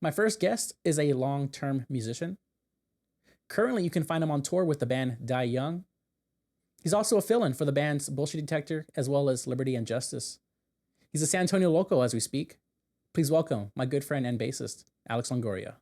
My first guest is a long-term musician. Currently, you can find him on tour with the band Die Young. He's also a fill-in for the bands Bullshit Detector as well as Liberty and Justice. He's a San Antonio local as we speak. Please welcome my good friend and bassist, Alex Longoria.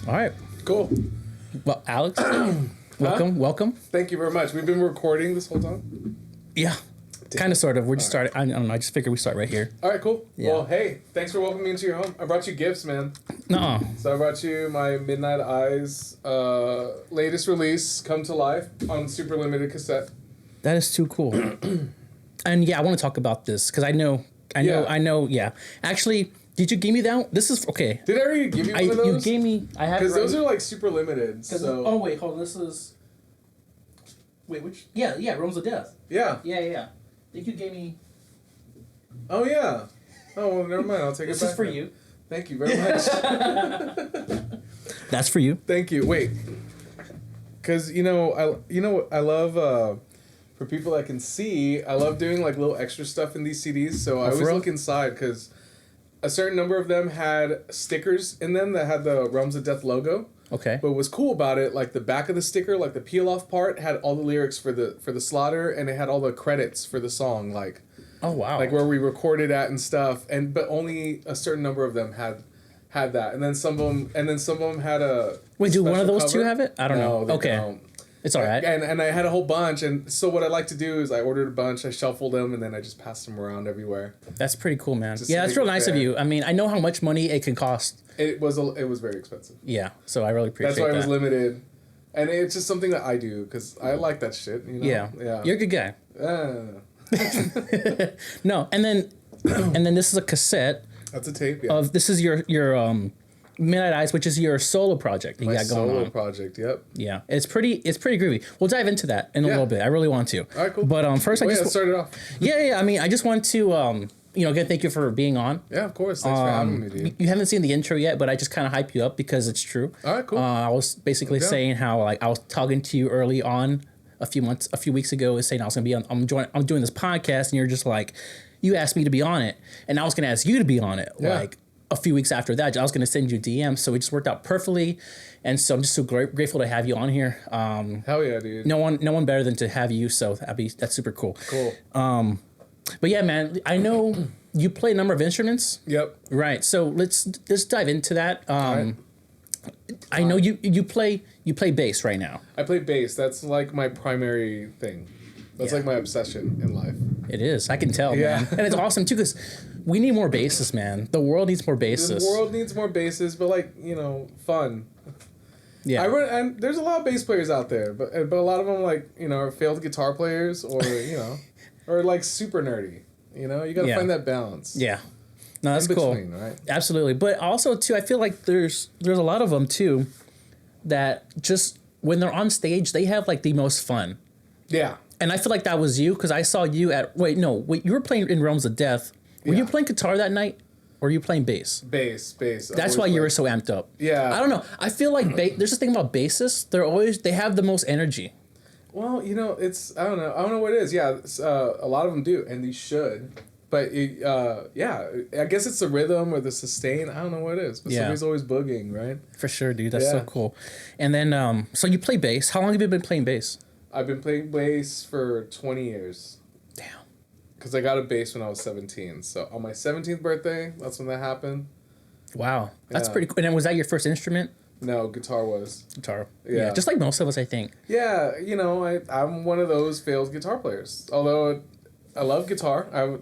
All right. Cool. Well, Alex, welcome. Thank you very much. We've been recording this whole time? Yeah. Kind of, sort of. We're just starting. I don't know. I just figured we start right here. All right, cool. Yeah. Well, hey, thanks for welcoming me into your home. I brought you gifts, man. No. So I brought you my Midnight Eyes latest release, Come to Life, on super limited cassette. That is too cool. And yeah, I want to talk about this because I know. Yeah. Actually, did you give me that? This is okay. Did I already give you one of those? You gave me. I have. Because those are like super limited. So. Oh wait, hold on. This is. Wait, which? Yeah. Realms of Death. Yeah. Yeah. I think you gave me. Oh yeah. Oh well, never mind. I'll take it back. This is for you. Thank you very much. That's for you. Thank you. Wait. Because I love. For people that can see, I love doing like little extra stuff in these CDs. So I always look inside because a certain number of them had stickers in them that had the Realms of Death logo. Okay. But what's cool about it, like the back of the sticker, like the peel off part, had all the lyrics for the slaughter, and it had all the credits for the song, like. Oh wow. Like where we recorded at and stuff, but only a certain number of them had that, and then some of them had a. Wait, do one of those cover. two have it? I don't know. Okay. Don't. It's all right. And I had a whole bunch, and so what I like to do is I ordered a bunch, I shuffled them, and then I just passed them around everywhere. That's pretty cool, man. Just yeah, that's real nice of you. I mean, I know how much money it can cost. It was very expensive. Yeah, so I really appreciate that. That's why it was limited, and it's just something that I do because I like that shit. You know? Yeah. You're a good guy. No, and then this is a cassette. That's a tape. Yeah. This is your Midnight Eyes, which is your solo project that you got going on. My solo project. Yep. Yeah, it's pretty groovy. We'll dive into that in a little bit. I really want to. All right, cool. But first, I just start it off. Yeah. I mean, I just want to again, thank you for being on. Yeah, of course. Thanks for having me, dude. You haven't seen the intro yet, but I just kind of hype you up because it's true. All right, cool. I was basically saying how like I was talking to you early on a few weeks ago, saying I was gonna be on. I'm doing this podcast, and you're just like, you asked me to be on it, and I was gonna ask you to be on it. Yeah. Like a few weeks after that, I was gonna send you DMs, so it just worked out perfectly, and so I'm just so grateful to have you on here. Hell yeah, dude. No one better than to have you, so that's super cool. Cool. But yeah, man, I know you play a number of instruments. Yep. Right. So let's dive into that. Right. I know you play bass right now. I play bass. That's like my primary thing. That's like my obsession in life. It is. I can tell, man. And it's awesome too because we need more bassists, man. The world needs more bassists. The world needs more basses, but fun. Yeah. And there's a lot of bass players out there, but a lot of them are failed guitar players or or like super nerdy. You got to find that balance. Yeah. No, that's cool. Right? Absolutely. But also too, I feel like there's a lot of them too that just when they're on stage, they have like the most fun. Yeah. And I feel like that was you because I saw you you were playing in Realms of Death. Were you playing guitar that night? Or were you playing bass? Bass. That's why you were so amped up. Yeah. I don't know. I feel like there's this thing about bassists. They have the most energy. Well, it's I don't know what it is. Yeah, a lot of them do, and they should. But I guess it's the rhythm or the sustain. I don't know what it is. But somebody's always boogieing, right? For sure, dude. That's so cool. And then, so you play bass. How long have you been playing bass? I've been playing bass for 20 years. Damn. Because I got a bass when I was 17. So on my 17th birthday, that's when that happened. Wow. That's pretty cool. And then was that your first instrument? No, guitar was. Guitar. Yeah. Just like most of us, I think. Yeah, I'm one of those failed guitar players. Although I love guitar. I have a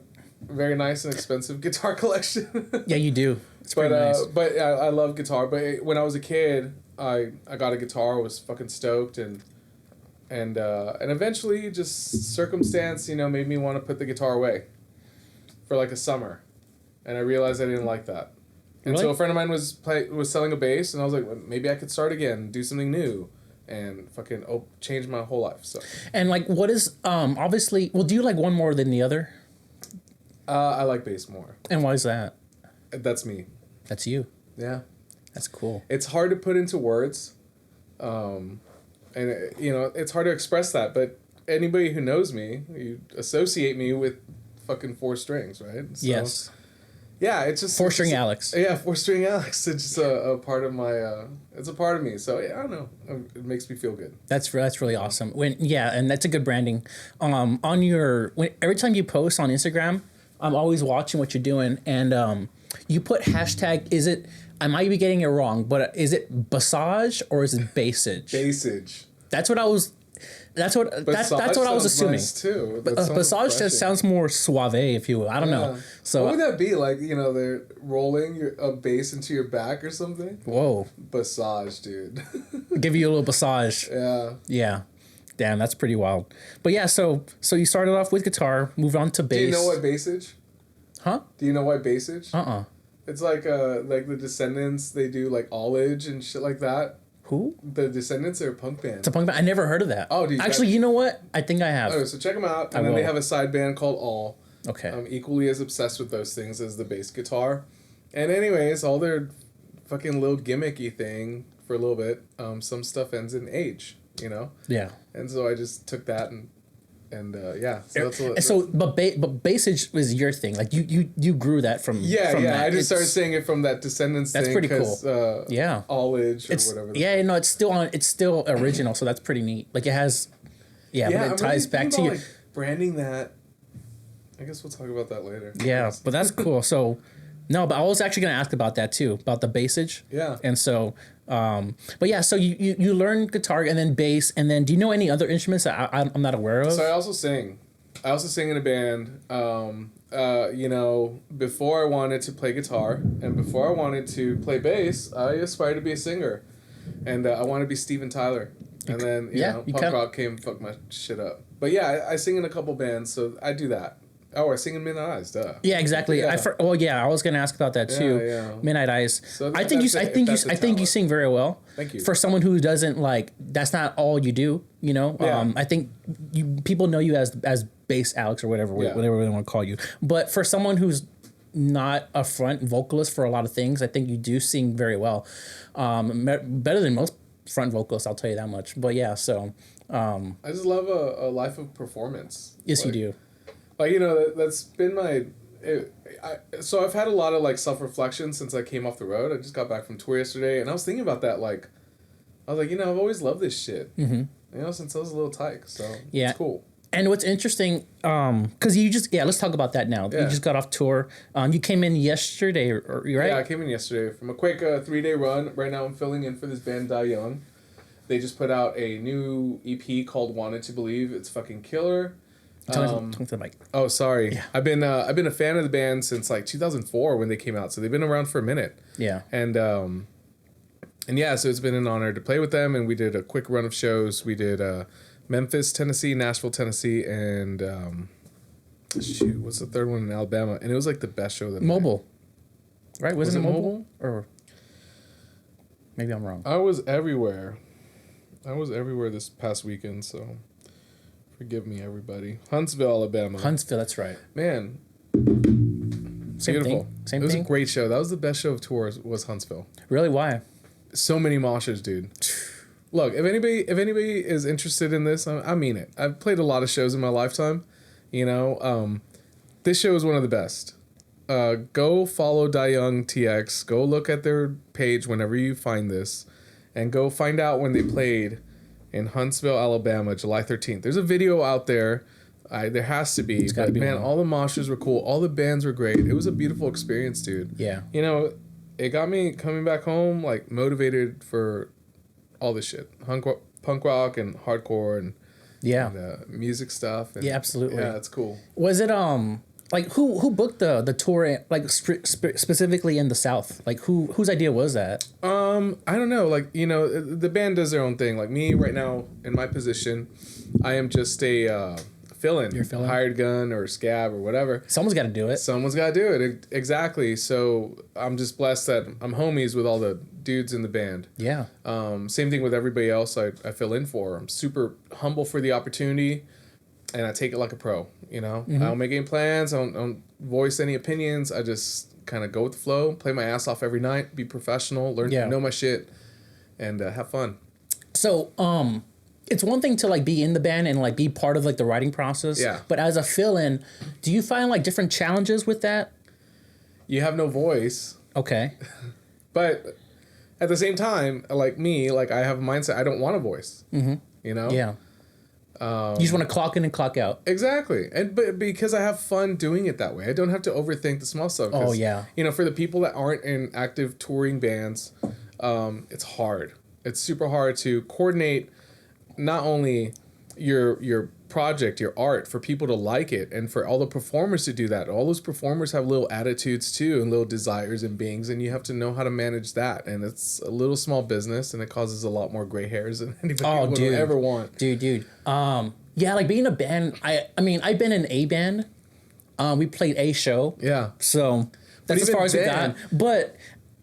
very nice and expensive guitar collection. Yeah, you do. It's pretty nice. But I love guitar. But when I was a kid, I got a guitar, was fucking stoked, and eventually just circumstance, made me want to put the guitar away for like a summer. And I realized I didn't like that. And really? So a friend of mine was selling a bass, and I was like, well, maybe I could start again, do something new, and fucking change my whole life. So. And like, what is obviously? Well, do you like one more than the other? I like bass more. And why is that? That's me. That's you. Yeah. That's cool. It's hard to put into words. And it's hard to express that, but anybody who knows me, you associate me with fucking 4 strings, right? So, yes. Yeah, it's just 4-string Alex. Yeah, 4-string Alex. It's just a part of my. It's a part of me. So yeah, I don't know. It makes me feel good. That's really awesome. And that's a good branding. Every time you post on Instagram, I'm always watching what you're doing, and you put hashtag. I might be getting it wrong, but is it Bassage or is it Bassage? Bassage. That's what I was. That's what I was assuming. Nice too. Bassage just sounds more suave, if you will. I don't know. So what would that be like? They're rolling a bass into your back or something. Whoa. Bassage, dude. Give you a little Bassage. Yeah. Yeah. Damn, that's pretty wild. But yeah, so you started off with guitar, moved on to bass. Do you know what Bassage? Huh? Do you know what Bassage? It's like the Descendants. They do like Allage and shit like that. Who? The Descendants are a punk band. It's a punk band. I never heard of that. Oh, dude. Actually, you know what? I think I have. Oh, so check them out. And then they have a side band called All. Okay. I'm equally as obsessed with those things as the bass guitar. And anyways, all their fucking little gimmicky thing for a little bit, some stuff ends in age, Yeah. And so I just took that and yeah. But Bassage was your thing. Like you grew that from. Yeah, from yeah. that. I just started saying it from that Descendants that's thing. That's pretty cool. Yeah. Allage or whatever. Yeah, no, it's still original, so that's pretty neat. Like it has. Yeah, but it ties back to you. Like branding that. I guess we'll talk about that later. Yeah, but that's cool. So, no, but I was actually going to ask about that too, about the Bassage. Yeah. And so, but yeah, so you learn guitar and then bass, and then do you know any other instruments that I'm not aware of? So I also sing in a band. Before I wanted to play guitar and before I wanted to play bass, I aspired to be a singer, and I wanted to be Steven Tyler. And then punk rock came and fucked my shit up. But yeah, I sing in a couple bands, so I do that. Oh, I sing in Midnight Eyes, duh. Yeah, exactly. Yeah. I was gonna ask about that too. Yeah. Midnight Eyes. So I think you sing very well. Thank you. For someone who doesn't that's not all you do. Yeah. I think people know you as bass Alex or whatever they want to call you. But for someone who's not a front vocalist for a lot of things, I think you do sing very well. Better than most front vocalists, I'll tell you that much. But yeah, so. I just love a life of performance. Yes, you do. That's been so I've had a lot of self-reflection since I came off the road. I just got back from tour yesterday, and I was thinking about that. I was like, I've always loved this shit. Mm-hmm. Since I was a little tyke. So yeah, it's cool. And what's interesting, because let's talk about that now. Yeah. You just got off tour. You came in yesterday, right? Yeah, I came in yesterday from a quick 3-day run. Right now I'm filling in for this band Die Young. They just put out a new EP called Wanted to Believe. It's fucking killer. Talk to the mic. Oh, sorry. Yeah. I've been a fan of the band since 2004 when they came out. So they've been around for a minute. Yeah. And yeah, so it's been an honor to play with them. And we did a quick run of shows. We did Memphis, Tennessee, Nashville, Tennessee, and what's the third one in Alabama? And it was the best show that Mobile. Right? Wasn't it Mobile? Or maybe I'm wrong. I was everywhere this past weekend, so forgive me, everybody. Huntsville, Alabama. Huntsville, that's right. Man. Same beautiful. Thing. It was a great show. That was the best show of tours was Huntsville. Really? Why? So many moshers, dude. Look, if anybody is interested in this, I mean it. I've played a lot of shows in my lifetime. This show is one of the best. Go follow Die Young TX. Go look at their page whenever you find this. And go find out when they played in Huntsville, Alabama, July 13th. There's a video out there. There has to be. But man, all the moshers were cool. All the bands were great. It was a beautiful experience, dude. Yeah. It got me coming back home, motivated for all this shit. Punk rock and hardcore and music stuff. And, yeah, absolutely. Yeah, it's cool. Was it who booked the tour specifically in the South? Whose idea was that? I don't know. The band does their own thing. Me right now in my position, I am just a fill-in. You're fill-in. Hired gun or scab or whatever. Someone's got to do it. Someone's got to do it. Exactly. So I'm just blessed that I'm homies with all the dudes in the band. Yeah. Same thing with everybody else I fill in for. I'm super humble for the opportunity, and I take it like a pro. Mm-hmm. I don't make any plans. I don't voice any opinions. I just kind of go with the flow, play my ass off every night, be professional, learn to know my shit, and have fun. So, it's one thing to like be in the band and like be part of like the writing process. Yeah. But as a fill-in, do you find like different challenges with that? You have no voice. Okay. But at the same time, like me, like I have a mindset, I don't want a voice. Mm-hmm. You know? Yeah. You just want to clock in and clock out. Exactly. But because I have fun doing it that way. I don't have to overthink the small stuff. Oh, yeah. You know, for the people that aren't in active touring bands, it's hard. It's super hard to coordinate not only your project, your art, for people to like it, and for all the performers to do that. All those performers have little attitudes too, and little desires and beings, and you have to know how to manage that. And it's a little small business, and it causes a lot more gray hairs than anybody would ever want. Dude. Yeah, like being a band. I mean, I've been in a band. We played a show. Yeah. So that's as far as we got. But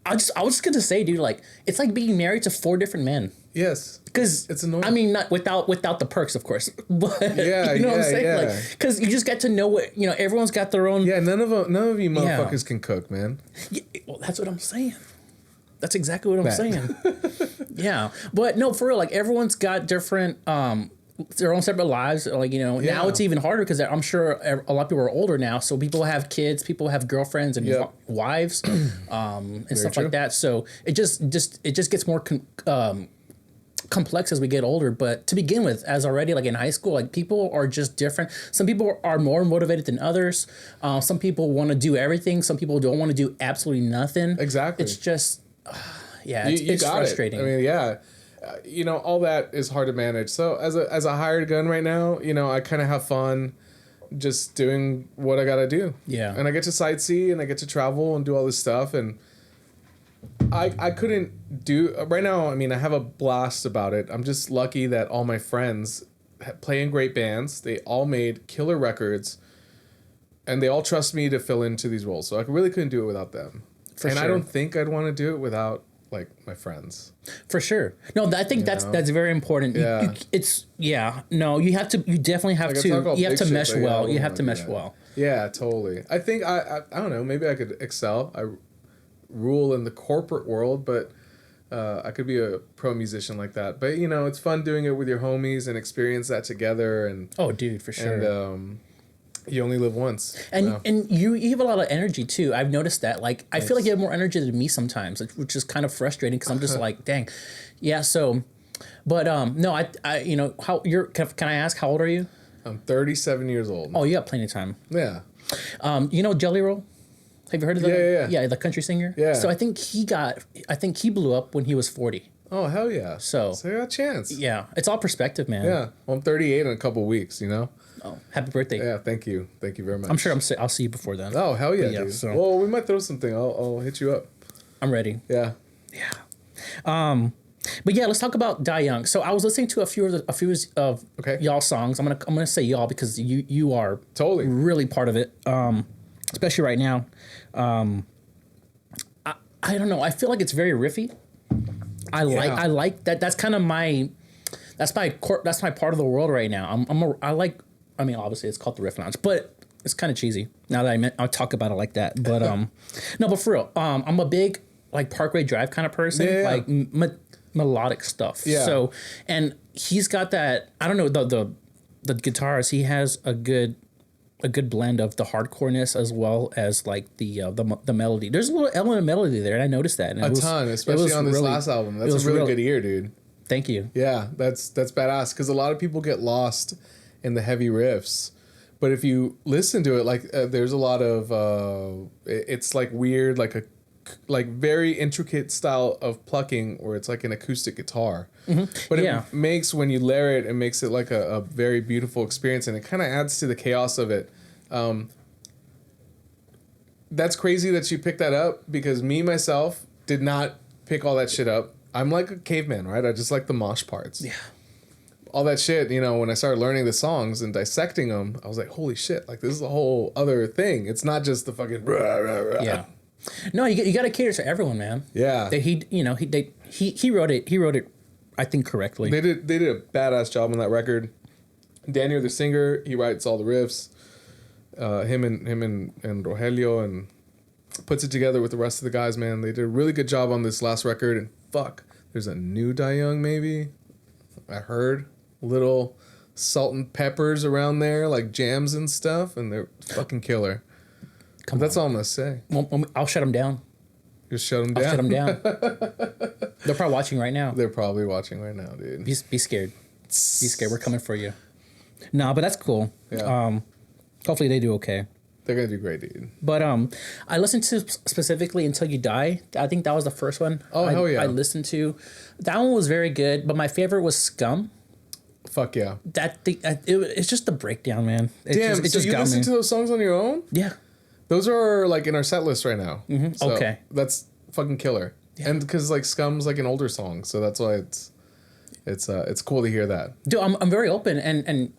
I was just gonna say, dude, like it's like being married to 4 different men. Yes, because it's annoying. I mean, not without the perks, of course. But yeah, you know what I'm saying? Yeah. Like, because you just get to know what everyone's got their own. Yeah, none of you motherfuckers can cook, man. Yeah, well, that's what I'm saying. That's exactly what I'm saying. Yeah, but no, for real. Like everyone's got different their own separate lives. Like now it's even harder because I'm sure a lot of people are older now. So people have kids, people have girlfriends and wives, and stuff true. like that. So it just gets more complex as we get older. But to begin with, as already like in high school, like people are just different. Some people are more motivated than others. Some people want to do everything. Some people don't want to do absolutely nothing. Exactly. It's just it's frustrating. I mean, all that is hard to manage. So as a hired gun right now, I kind of have fun just doing what I got to do. Yeah. And I get to sightsee and I get to travel and do all this stuff. And I couldn't do right now. I mean, I have a blast about it. I'm just lucky that all my friends play in great bands. They all made killer records and they all trust me to fill into these roles. So I really couldn't do it without them. I don't think I'd want to do it without like my friends. For sure. No, I think that's very important. Yeah. You definitely have to mesh well. You have to mesh well. Yeah, totally. I think I don't know, maybe I could excel. I rule in the corporate world, but I could be a pro musician like that. But it's fun doing it with your homies and experience that together. And oh, dude, for sure. And you only live once. And you have a lot of energy too. I've noticed that. Like I feel like you have more energy than me sometimes, which is kind of frustrating because I'm just like, dang, yeah. So, but no, I how you're. Can I ask how old are you? I'm 37 years old. Oh, you got plenty of time. Yeah. Jelly Roll. Have you heard of that? Yeah. Yeah, the country singer. Yeah. So I think he blew up when he was 40. Oh, hell yeah. So I got a chance. Yeah. It's all perspective, man. Yeah. Well, I'm 38 in a couple weeks, Oh, happy birthday. Yeah, thank you. Thank you very much. I'm sure I'll see you before then. Oh, hell yeah, Yeah, dude. so- Well, we might throw something. I'll hit you up. I'm ready. Yeah. Yeah. But yeah, let's talk about Die Young. So I was listening to a few of y'all songs. I'm gonna say y'all because you are totally really part of it. Especially right now. I don't know. I feel like it's very riffy. I like that. That's kind of that's my part of the world right now. I mean, obviously it's called the Riff Lounge, but it's kind of cheesy now that I'll talk about it like that. But no, but for real, I'm a big like Parkway Drive kind of person, like melodic stuff. Yeah. So, and he's got that. I don't know the guitars. He has a good blend of the hardcoreness as well as like the melody. There's a little element of melody there, and I noticed that. And especially on this last album. That's a really good ear, dude. Thank you. Yeah, that's badass because a lot of people get lost in the heavy riffs, but if you listen to it, like there's a lot of it's like weird, like very intricate style of plucking where it's like an acoustic guitar. Mm-hmm. But it makes, when you layer it, it makes it like a very beautiful experience, and it kind of adds to the chaos of it. That's crazy that you picked that up because myself did not pick all that shit up. I'm like a caveman, right? I just like the mosh parts. Yeah. All that shit, when I started learning the songs and dissecting them, I was like, holy shit, like this is a whole other thing. It's not just the fucking rah, rah, rah. Yeah. No, you got to cater to everyone, man. Yeah. He wrote it, I think, correctly. They did a badass job on that record. Daniel, the singer, he writes all the riffs. Him and Rogelio and puts it together with the rest of the guys, man. They did a really good job on this last record. And fuck, there's a new Die Young maybe. I heard little salt and peppers around there, like jams and stuff, and they're fucking killer. That's all I'm gonna say. Well, I'll shut them down. Just shut them down. I'll shut them down. They're probably watching right now. They're probably watching right now, dude. Be scared. Be scared. We're coming for you. No, but that's cool. Yeah. Hopefully they do okay. They're gonna do great, dude. But I listened to specifically Until You Die. I think that was the first one. Oh, hell yeah. I listened to. That one was very good, but my favorite was Scum. Fuck yeah. It's just the breakdown, man. Damn, so you listen to those songs on your own? Yeah. Those are like in our set list right now. Mm-hmm. So okay. That's fucking killer. Yeah. And because like Scum's like an older song, so that's why it's cool to hear that. Dude, I'm very open and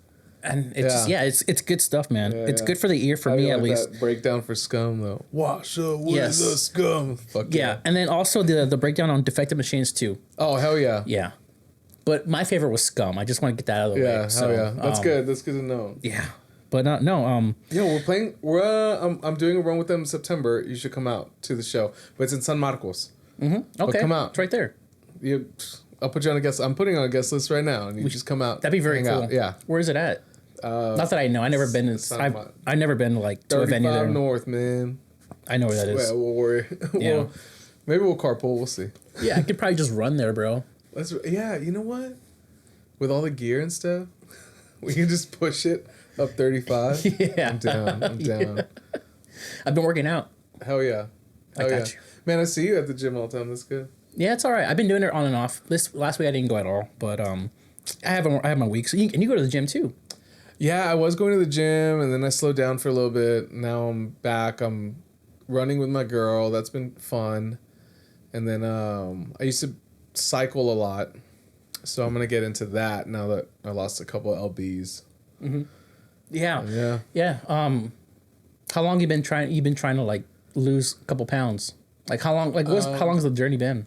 it's it's good stuff, man. Yeah, it's good for the ear, for me at least. That breakdown for Scum though. Wash away the scum. Fuck yeah. And then also the breakdown on Defective Machines too. Oh hell yeah. Yeah. But my favorite was Scum. I just want to get that out of the way. Yeah, hell yeah. That's good. That's good to know. Yeah. But no. We're playing. I'm doing a run with them in September. You should come out to the show. But it's in San Marcos. Mm-hmm. Okay. But come out. It's right there. I'll put you on a guest. I'm putting on a guest list right now, and you just come out. That'd be very cool. Out. Yeah. Where is it at? Not that I know. I never been. I've never been like to a venue there. North, man. I know where that is. Yeah, we'll worry. Yeah. Maybe we'll carpool. We'll see. Yeah, I could probably just run there, bro. Yeah. You know what? With all the gear and stuff, we can just push it up 35. Yeah. I'm down. Yeah. I've been working out. Hell yeah. I got you. Man, I see you at the gym all the time. That's good. Yeah, it's all right. I've been doing it on and off. This last week I didn't go at all, but I have my weeks. And you go to the gym too. Yeah, I was going to the gym and then I slowed down for a little bit. Now I'm back. I'm running with my girl. That's been fun. And then I used to cycle a lot. So I'm going to get into that now that I lost a couple of LBs. Mm-hmm. Yeah. Yeah. Yeah. How long you've been trying to like lose a couple pounds? Like how long how long has the journey been?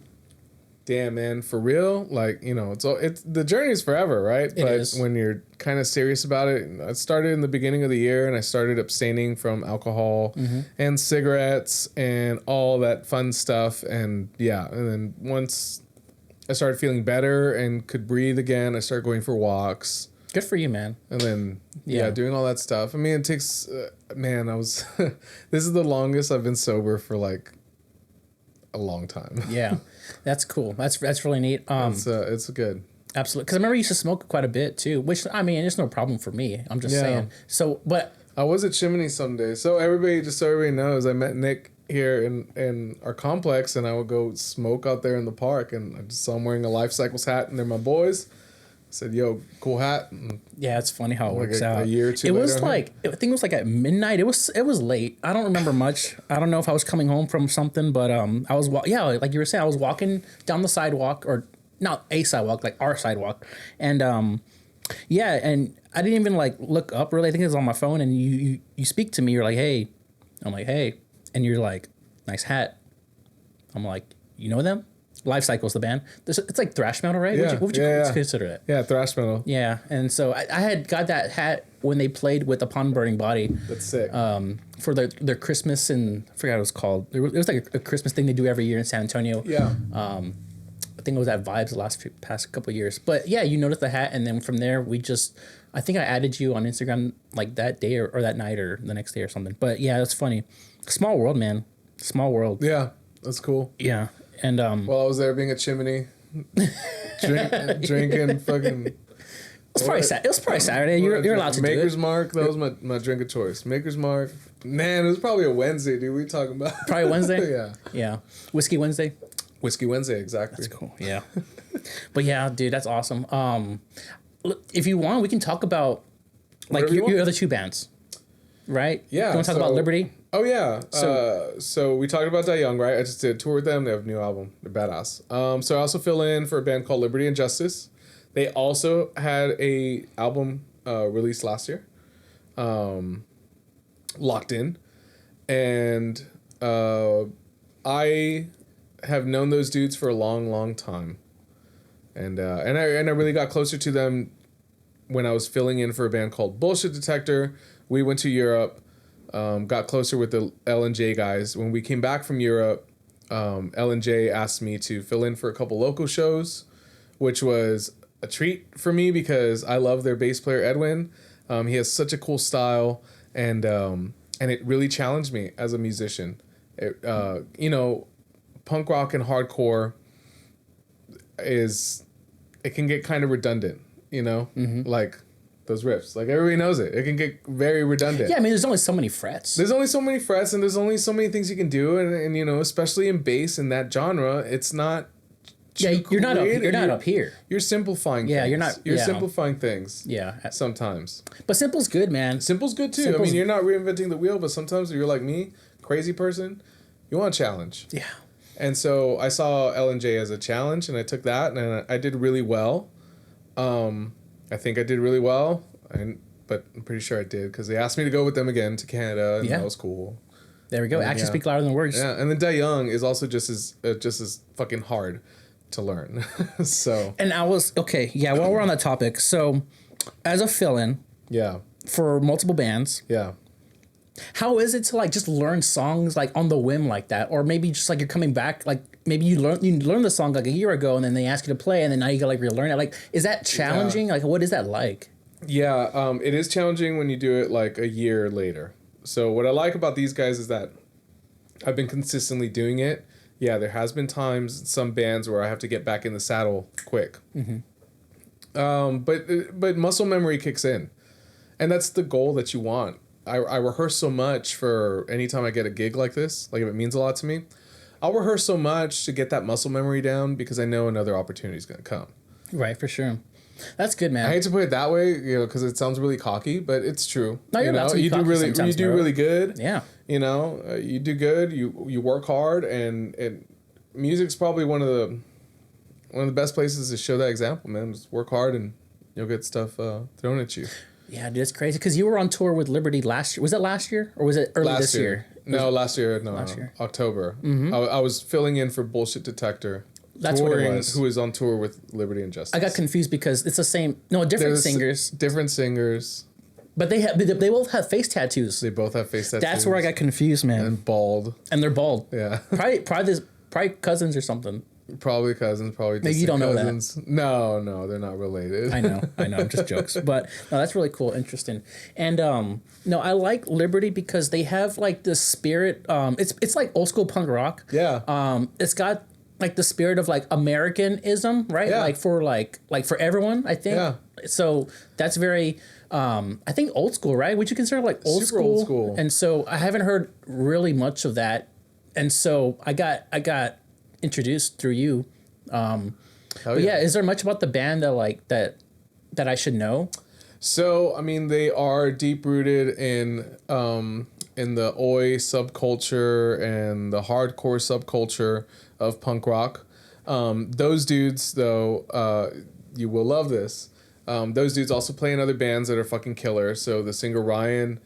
Damn, man, for real, like, it's the journey is forever, right? It is. When you're kind of serious about it, I started in the beginning of the year and I started abstaining from alcohol and cigarettes and all that fun stuff. And yeah, and then once I started feeling better and could breathe again, I started going for walks. Good for you, man. And then, doing all that stuff. I mean, it takes, this is the longest I've been sober for like a long time. Yeah. That's cool. That's really neat. It's good. Absolutely. Because I remember you used to smoke quite a bit too, which, I mean, it's no problem for me. I'm just saying. So, but I was at Chimney someday. So everybody knows, I met Nick here in our complex and I would go smoke out there in the park and I just saw him wearing a Life Cycles hat and they're my boys. I said, yo, cool hat. And yeah, it's funny how it works out. A year or two It later, was like, I think it was like at midnight. It was late. I don't remember much. I don't know if I was coming home from something, but I was, like you were saying, I was walking down the sidewalk, or not a sidewalk, like our sidewalk. And and I didn't even like look up really. I think it was on my phone and you speak to me. You're like, hey. I'm like, hey. And you're like, nice hat. I'm like, you know them? Life Cycles, the band. It's like thrash metal, right? Yeah, what would you consider it? Yeah, thrash metal. Yeah, and so I had got that hat when they played with Upon Burning Body. That's sick. For their Christmas, and I forgot what it was called. It was like a Christmas thing they do every year in San Antonio. Yeah. I think it was at Vibes the past couple of years. But yeah, you noticed the hat, and then from there I think I added you on Instagram like that day or that night or the next day or something. But yeah, that's funny. Small world, man. Small world. Yeah, that's cool. Yeah. And while I was there being a Chimney, drinking fucking. It was probably Saturday. You're allowed to do it. Maker's Mark. That was my drink of choice. Maker's Mark. Man, it was probably a Wednesday, dude. What are you talking about? Probably Wednesday. Yeah. Yeah. Whiskey Wednesday. Whiskey Wednesday, exactly. That's cool. Yeah. But yeah, dude, that's awesome. If you want, we can talk about like your other two bands, right? Yeah. You want to talk about Liberty? Oh yeah. So we talked about Die Young, right? I just did a tour with them. They have a new album. They're badass. So I also fill in for a band called Liberty and Justice. They also had a album released last year, Locked In, and I have known those dudes for a long, long time, and I really got closer to them when I was filling in for a band called Bullshit Detector. We went to Europe. got closer with the L&J guys. When we came back from Europe, L&J asked me to fill in for a couple local shows, which was a treat for me because I love their bass player, Edwin. He has such a cool style, and it really challenged me as a musician. Punk rock and hardcore it can get kind of redundant, like those riffs. Like everybody knows it. It can get very redundant. Yeah, I mean, there's only so many frets. There's only so many frets, and there's only so many things you can do, and especially in bass in that genre, it's not. Yeah, you're not up here. You're simplifying. Yeah, things. You're simplifying things. Yeah, sometimes. But simple's good, man. Simple's good too. I mean, you're not reinventing the wheel, but sometimes if you're like me, crazy person, you want a challenge. Yeah. And so I saw L&J as a challenge, and I took that, and I did really well. I think I did really well, but I'm pretty sure I did because they asked me to go with them again to Canada, and that was cool. There we go. Actions speak louder than words. Yeah, and then Da Young is also just as fucking hard to learn. So. And I was okay. Yeah, while we're on that topic, so as a fill-in. Yeah. For multiple bands. Yeah. How is it to like just learn songs like on the whim like that, or maybe just like you're coming back like maybe you learned the song like a year ago and then they ask you to play and then now you gotta like relearn it. Like, is that challenging? Like, what is that like? Yeah, it is challenging when you do it like a year later. So what I like about these guys is that I've been consistently doing it. Yeah, there has been times in some bands where I have to get back in the saddle quick. But muscle memory kicks in, and that's the goal that you want. I rehearse so much for anytime I get a gig like this, like if it means a lot to me, I'll rehearse so much to get that muscle memory down because I know another opportunity is going to come. Right, for sure. That's good, man. I hate to put it that way, because it sounds really cocky, but it's true. No, you're not. You do really good. Yeah. You do good. You work hard, and music's probably one of the best places to show that example, man. Just work hard, and you'll get stuff thrown at you. Yeah, dude, it's crazy because you were on tour with Liberty last year. Was that last year or was it early this year? No, last year. No, October. Mm-hmm. I was filling in for Bullshit Detector. That's what it was. Who is on tour with Liberty and Justice. I got confused because it's the same. No, different singers. Different singers. But they both have face tattoos. They both have face tattoos. That's where I got confused, man. And bald. And they're bald. Yeah. Probably cousins or something. Probably cousins, probably maybe you don't cousins. Know that. No, they're not related. I know, just jokes. But no, that's really cool, interesting. And no, I like Liberty because they have like the spirit. It's like old school punk rock. Yeah. It's got like the spirit of like Americanism, right? Yeah. Like for everyone, I think. Yeah. So that's very I think old school, right? Would you consider like old Super school? Old school. And so I haven't heard really much of that. And so I got introduced through you. But yeah, is there much about the band that I should know? So I mean, they are deep rooted in the oi subculture and the hardcore subculture of punk rock. Those dudes, though, you will love this. Those dudes also play in other bands that are fucking killer. So the singer Ryan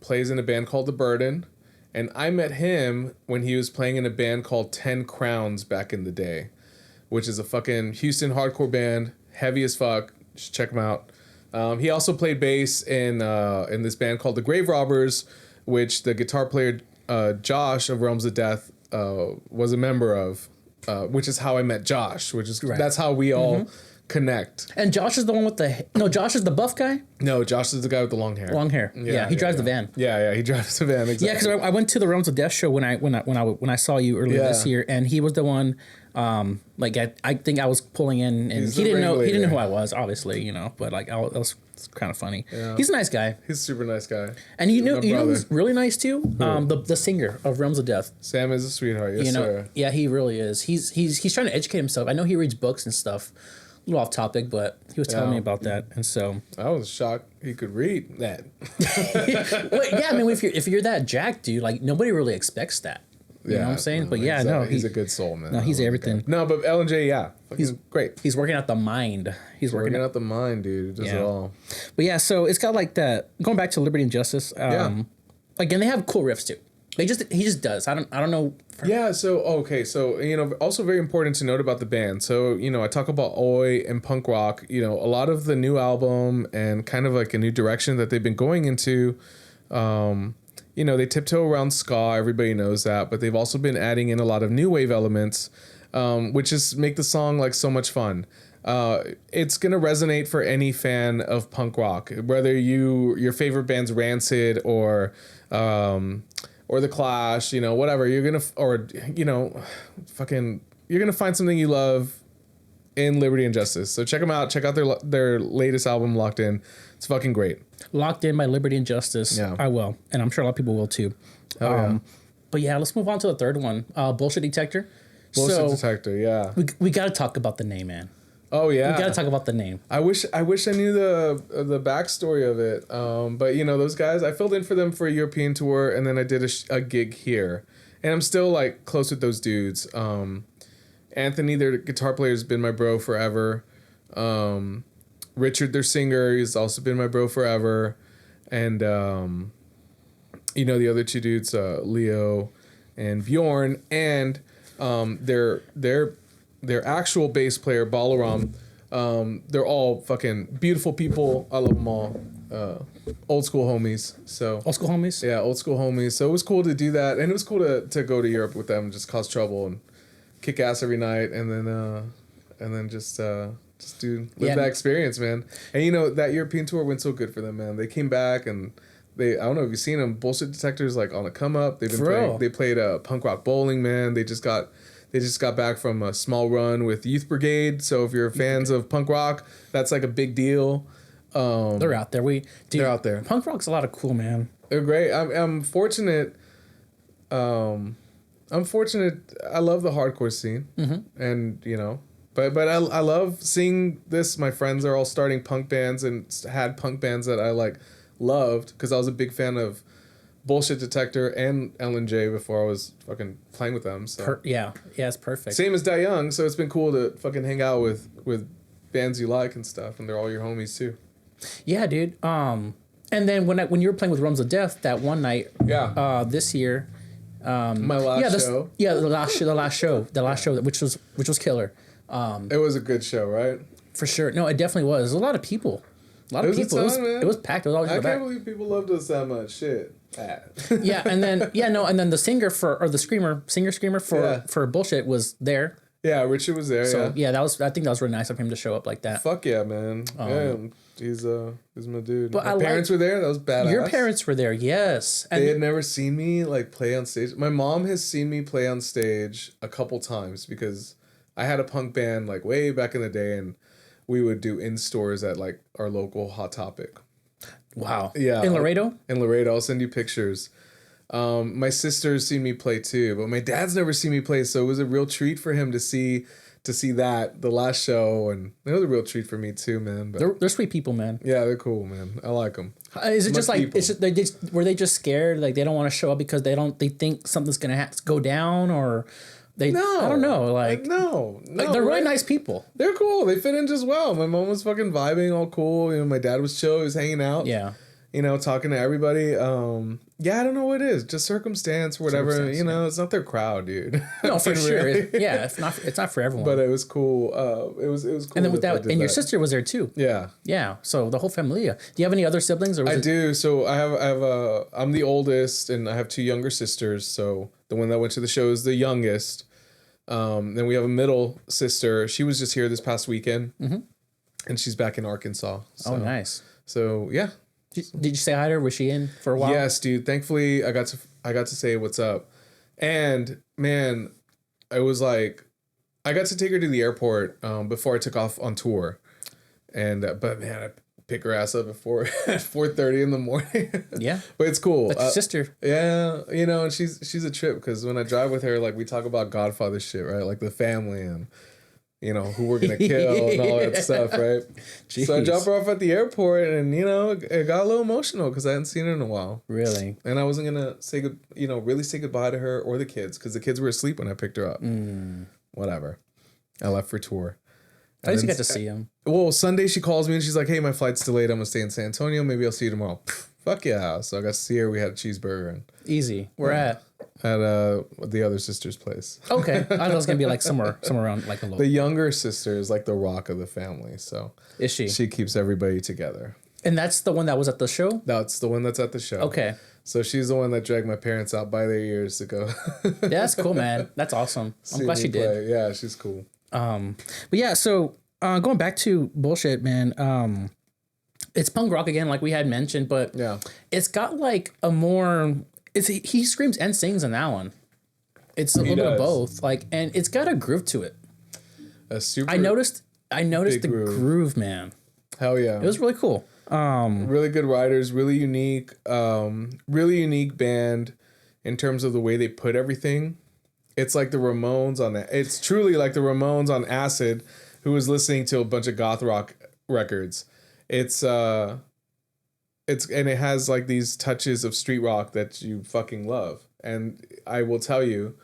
plays in a band called The Burden. And I met him when he was playing in a band called 10 Crowns back in the day, which is a fucking Houston hardcore band, heavy as fuck. Just check them out. He also played bass in this band called The Grave Robbers, which the guitar player Josh of Realms of Death was a member of, which is how I met Josh. That's how we all connect. And Josh is the one with Josh is the buff guy? No, Josh is the guy with the long hair. Long hair. Yeah, he drives the van. Yeah, he drives the van. Exactly. Yeah, because I went to the Realms of Death show when I saw you earlier this year, and he was the one. I think I was pulling in, and he didn't know who I was, obviously, but like that was kind of funny. Yeah. He's a nice guy. He's a super nice guy. And you know who's really nice too? The singer of Realms of Death. Sam is a sweetheart. Yes, sir. Yeah, he really is. He's trying to educate himself. I know he reads books and stuff. A little off topic, but he was telling me about that, and so I was shocked he could read that. Well, yeah, I mean, if you're that jacked, dude, like nobody really expects that. You know what I'm saying? But yeah, he's a good soul, man. No, he's everything. No, but L&J, he's great. He's working out the mind. He's working out the mind, dude. Does it all. But yeah, so it's got like that. Going back to Liberty and Justice. Again, they have cool riffs too. He just does. I don't know. Yeah. So also very important to note about the band. So I talk about oi and punk rock. A lot of the new album and kind of like a new direction that they've been going into You know, they tiptoe around ska. Everybody knows that, but they've also been adding in a lot of new wave elements, which is make the song like so much fun. It's gonna resonate for any fan of punk rock, whether your favorite band's Rancid or the Clash, you know, whatever. You're gonna you're gonna find something you love in Liberty and Justice. So check them out. Check out their latest album, Locked In. It's fucking great. Locked In by Liberty and Justice. Yeah. I will, and I'm sure a lot of people will too. Yeah. But yeah, let's move on to the third one. Bullshit Detector. Bullshit Detector. Yeah. We got to talk about the name, man. Oh yeah. We got to talk about the name. I wish I knew the backstory of it. But you know, those guys, I filled in for them for a European tour, and then I did a gig here, and I'm still like close with those dudes. Anthony, their guitar player, has been my bro forever. Richard, their singer, he's also been my bro forever. And, you know, the other two dudes, Leo and Bjorn, and their actual bass player, Balaram, they're all fucking beautiful people. I love them all. Old school homies. So Old school homies? Yeah, old school homies. So it was cool to do that. And it was cool to go to Europe with them, just cause trouble and kick ass every night, and then just live that experience, man. And you know, that European tour went so good for them, man. They came back, and I don't know if you've seen them. Bullshit Detectors like on a come up. They've been playing. They played punk rock bowling, man. They just got back from a small run with Youth Brigade. So if you're fans of punk rock, that's like a big deal. They're out there. They're out there. Punk rock's a lot of cool, man. They're great. I'm fortunate. I'm fortunate. I love the hardcore scene, and you know, but I love seeing this. My friends are all starting punk bands and had punk bands that I like loved, because I was a big fan of Bullshit Detector and L&J before I was fucking playing with them. So yeah, it's perfect. Same as Die Young, so it's been cool to fucking hang out with bands you like and stuff, and they're all your homies too. Yeah, dude. And then when you were playing with Realms of Death that one night, this year. My last show. Yeah, the last show, which was killer. It was a good show, right? For sure. No, it definitely was. There's a lot of people. It was packed. It was always I can't believe people loved us that much. Shit. Yeah, and then the singer screamer for Bullshit was there. Yeah, Richard was there. So I think that was really nice of him to show up like that. Fuck yeah, man. He's my dude. But my parents were there. That was badass. Your parents were there, yes. And they had never seen me like play on stage. My mom has seen me play on stage a couple times, because I had a punk band like way back in the day, and we would do in stores at like our local Hot Topic. Wow. Yeah. In Laredo? In Laredo. I'll send you pictures. My sister's seen me play too, but my dad's never seen me play, so it was a real treat for him to see that the last show, and it was a real treat for me too, man. But they're sweet people, man. Yeah, they're cool, man. I like them. Is it just like were they just scared, like they don't want to show up because they think something's gonna go down, or I don't know, like no, they're really nice people. They're cool. They fit in just well. My mom was fucking vibing, all cool. You know, my dad was chill. He was hanging out. Yeah. You know, talking to everybody. Yeah, I don't know what it is. Just circumstance, whatever. You know, it's not their crowd, dude. No, for sure. It's not for everyone. But it was cool. It was cool. And then with that, and your sister was there too. Yeah. Yeah. So the whole familia. Do you have any other siblings? Or I do. So I'm the oldest, and I have two younger sisters. So the one that went to the show is the youngest. Then we have a middle sister. She was just here this past weekend, and she's back in Arkansas. So, nice. So yeah. Did you say hi to her? Was she in for a while? Yes, dude. Thankfully, I got to say what's up, and man, I was like, I got to take her to the airport before I took off on tour, and but man, I pick her ass up at 4:30 in the morning. Yeah, but it's cool. That's your sister. Yeah, you know, and she's a trip, because when I drive with her, like we talk about Godfather shit, right? Like the family and, you know, who we're gonna kill and all that stuff, right? Jeez. So I drop her off at the airport, and you know, it got a little emotional because I hadn't seen her in a while. Really? And I wasn't gonna really say goodbye to her or the kids, because the kids were asleep when I picked her up. Whatever. I left for tour. At least you got to see him. Well, Sunday she calls me and she's like, "Hey, my flight's delayed. I'm gonna stay in San Antonio. Maybe I'll see you tomorrow." Fuck yeah! So I got to see her. We had a cheeseburger and easy. Where at? At the other sister's place. Okay, I thought it was gonna be like somewhere around like a little. The younger sister is like the rock of the family, so is she? She keeps everybody together. And that's the one that was at the show? That's the one that's at the show. Okay. So she's the one that dragged my parents out by their ears to go. Yeah, that's cool, man. That's awesome. I'm glad she did. Yeah, she's cool. But yeah, so going back to bullshit, man. It's punk rock again, like we had mentioned, but yeah, it's got like a more. He screams and sings in that one. It's a little bit of both, like, and it's got a groove to it. A super. I noticed the groove, man. Hell yeah, it was really cool. Really good writers, really unique band in terms of the way they put everything. It's like the Ramones on that. It's truly like the Ramones on acid, who was listening to a bunch of goth rock records. It's and it has like these touches of street rock that you fucking love. And I will tell you,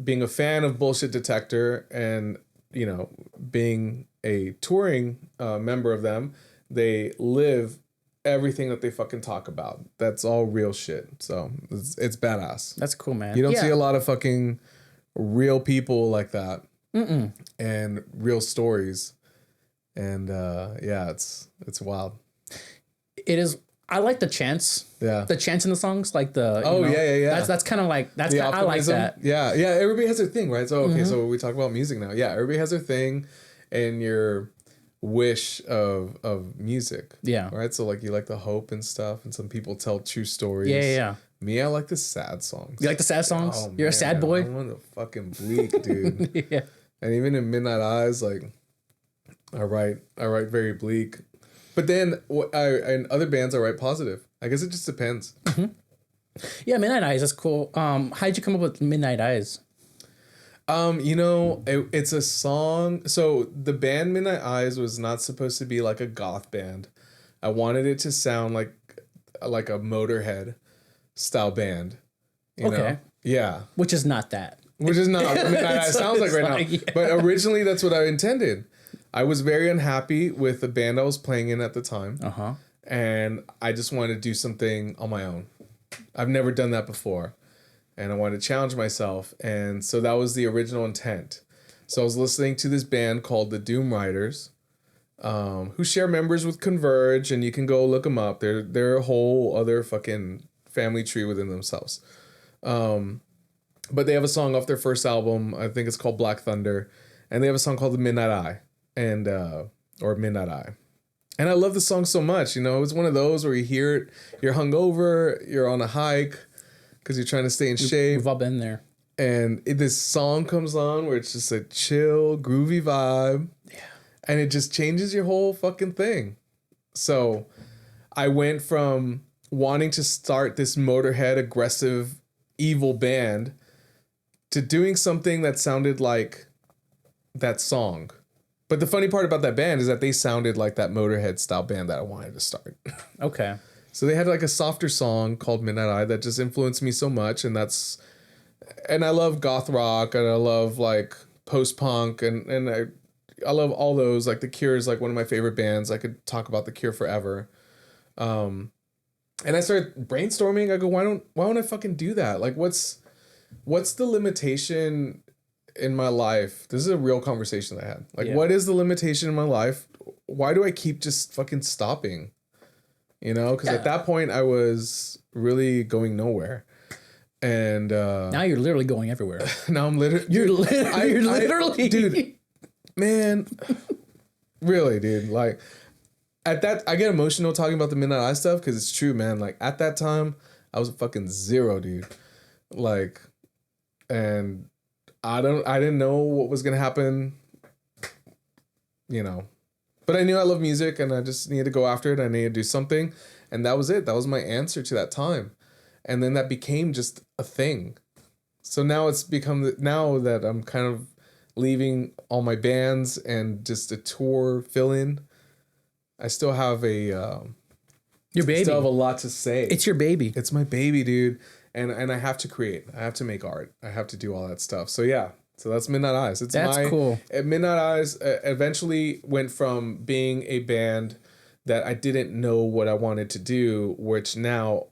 being a fan of Bullshit Detector and, you know, being a touring member of them, they live everything that they fucking talk about. That's all real shit. So it's badass. That's cool, man. You don't see a lot of fucking real people like that. And real stories. And yeah, it's wild. It is. I like the chants. Yeah. The chants in the songs, like the. Yeah. That's kind of like that's. I like that. Yeah. Everybody has their thing, right? So okay, so we talk about music now. Yeah, everybody has their thing, and your wish of music. Yeah. Right. So like you like the hope and stuff, and some people tell true stories. Yeah. Me, I like the sad songs. You like the sad songs? Oh, You're a sad boy. I'm on the fucking bleak, dude. Yeah. And even in Midnight Eyes, like I write very bleak. But then in other bands I write positive. I guess it just depends. Yeah, Midnight Eyes is cool. How'd you come up with Midnight Eyes? You know, it's a song. So the band Midnight Eyes was not supposed to be like a goth band. I wanted it to sound like a Motorhead style band. You know? Yeah. Which is not that. Which is not what Midnight Eyes sounds like right now. Yeah. But originally that's what I intended. I was very unhappy with the band I was playing in at the time. And I just wanted to do something on my own. I've never done that before. And I wanted to challenge myself. And so that was the original intent. So I was listening to this band called the Doom Riders, who share members with Converge, and you can go look them up. They're a whole other fucking family tree within themselves. But they have a song off their first album. I think it's called Black Thunder. And they have a song called The Midnight Eye. And or Midnight Eye. And I love the song so much. You know, it's one of those where you hear it, you're hungover, you're on a hike because you're trying to stay in shape. We've all been there. And this song comes on where it's just a chill, groovy vibe. Yeah. And it just changes your whole fucking thing. So I went from wanting to start this Motorhead aggressive, evil band to doing something that sounded like that song. But the funny part about that band is that they sounded like that Motorhead style band that I wanted to start. Okay. So they had like a softer song called Midnight Eye that just influenced me so much. And I love goth rock and I love like post-punk and I love all those. Like The Cure is like one of my favorite bands. I could talk about The Cure forever. And I started brainstorming. I go, why don't I fucking do that? Like what's the limitation in my life? This is a real conversation that I had. Like, what is the limitation in my life? Why do I keep just fucking stopping? You know, because at that point I was really going nowhere. And now you're literally going everywhere. Now I'm literally you're literally dude, man, really, dude. Like at that, I get emotional talking about the Midnight Eye stuff because it's true, man. Like at that time, I was a fucking zero, dude. Like, and I didn't know what was gonna happen, you know, but I knew I love music and I just needed to go after it. I needed to do something, and that was it. That was my answer to that time, and then that became just a thing. So now it's become now that I'm kind of leaving all my bands and just a tour fill in. I still have your baby. Still have a lot to say. It's your baby. It's my baby, dude. And I have to create. I have to make art. I have to do all that stuff. So yeah. So that's Midnight Eyes. That's cool. Midnight Eyes eventually went from being a band that I didn't know what I wanted to do, which now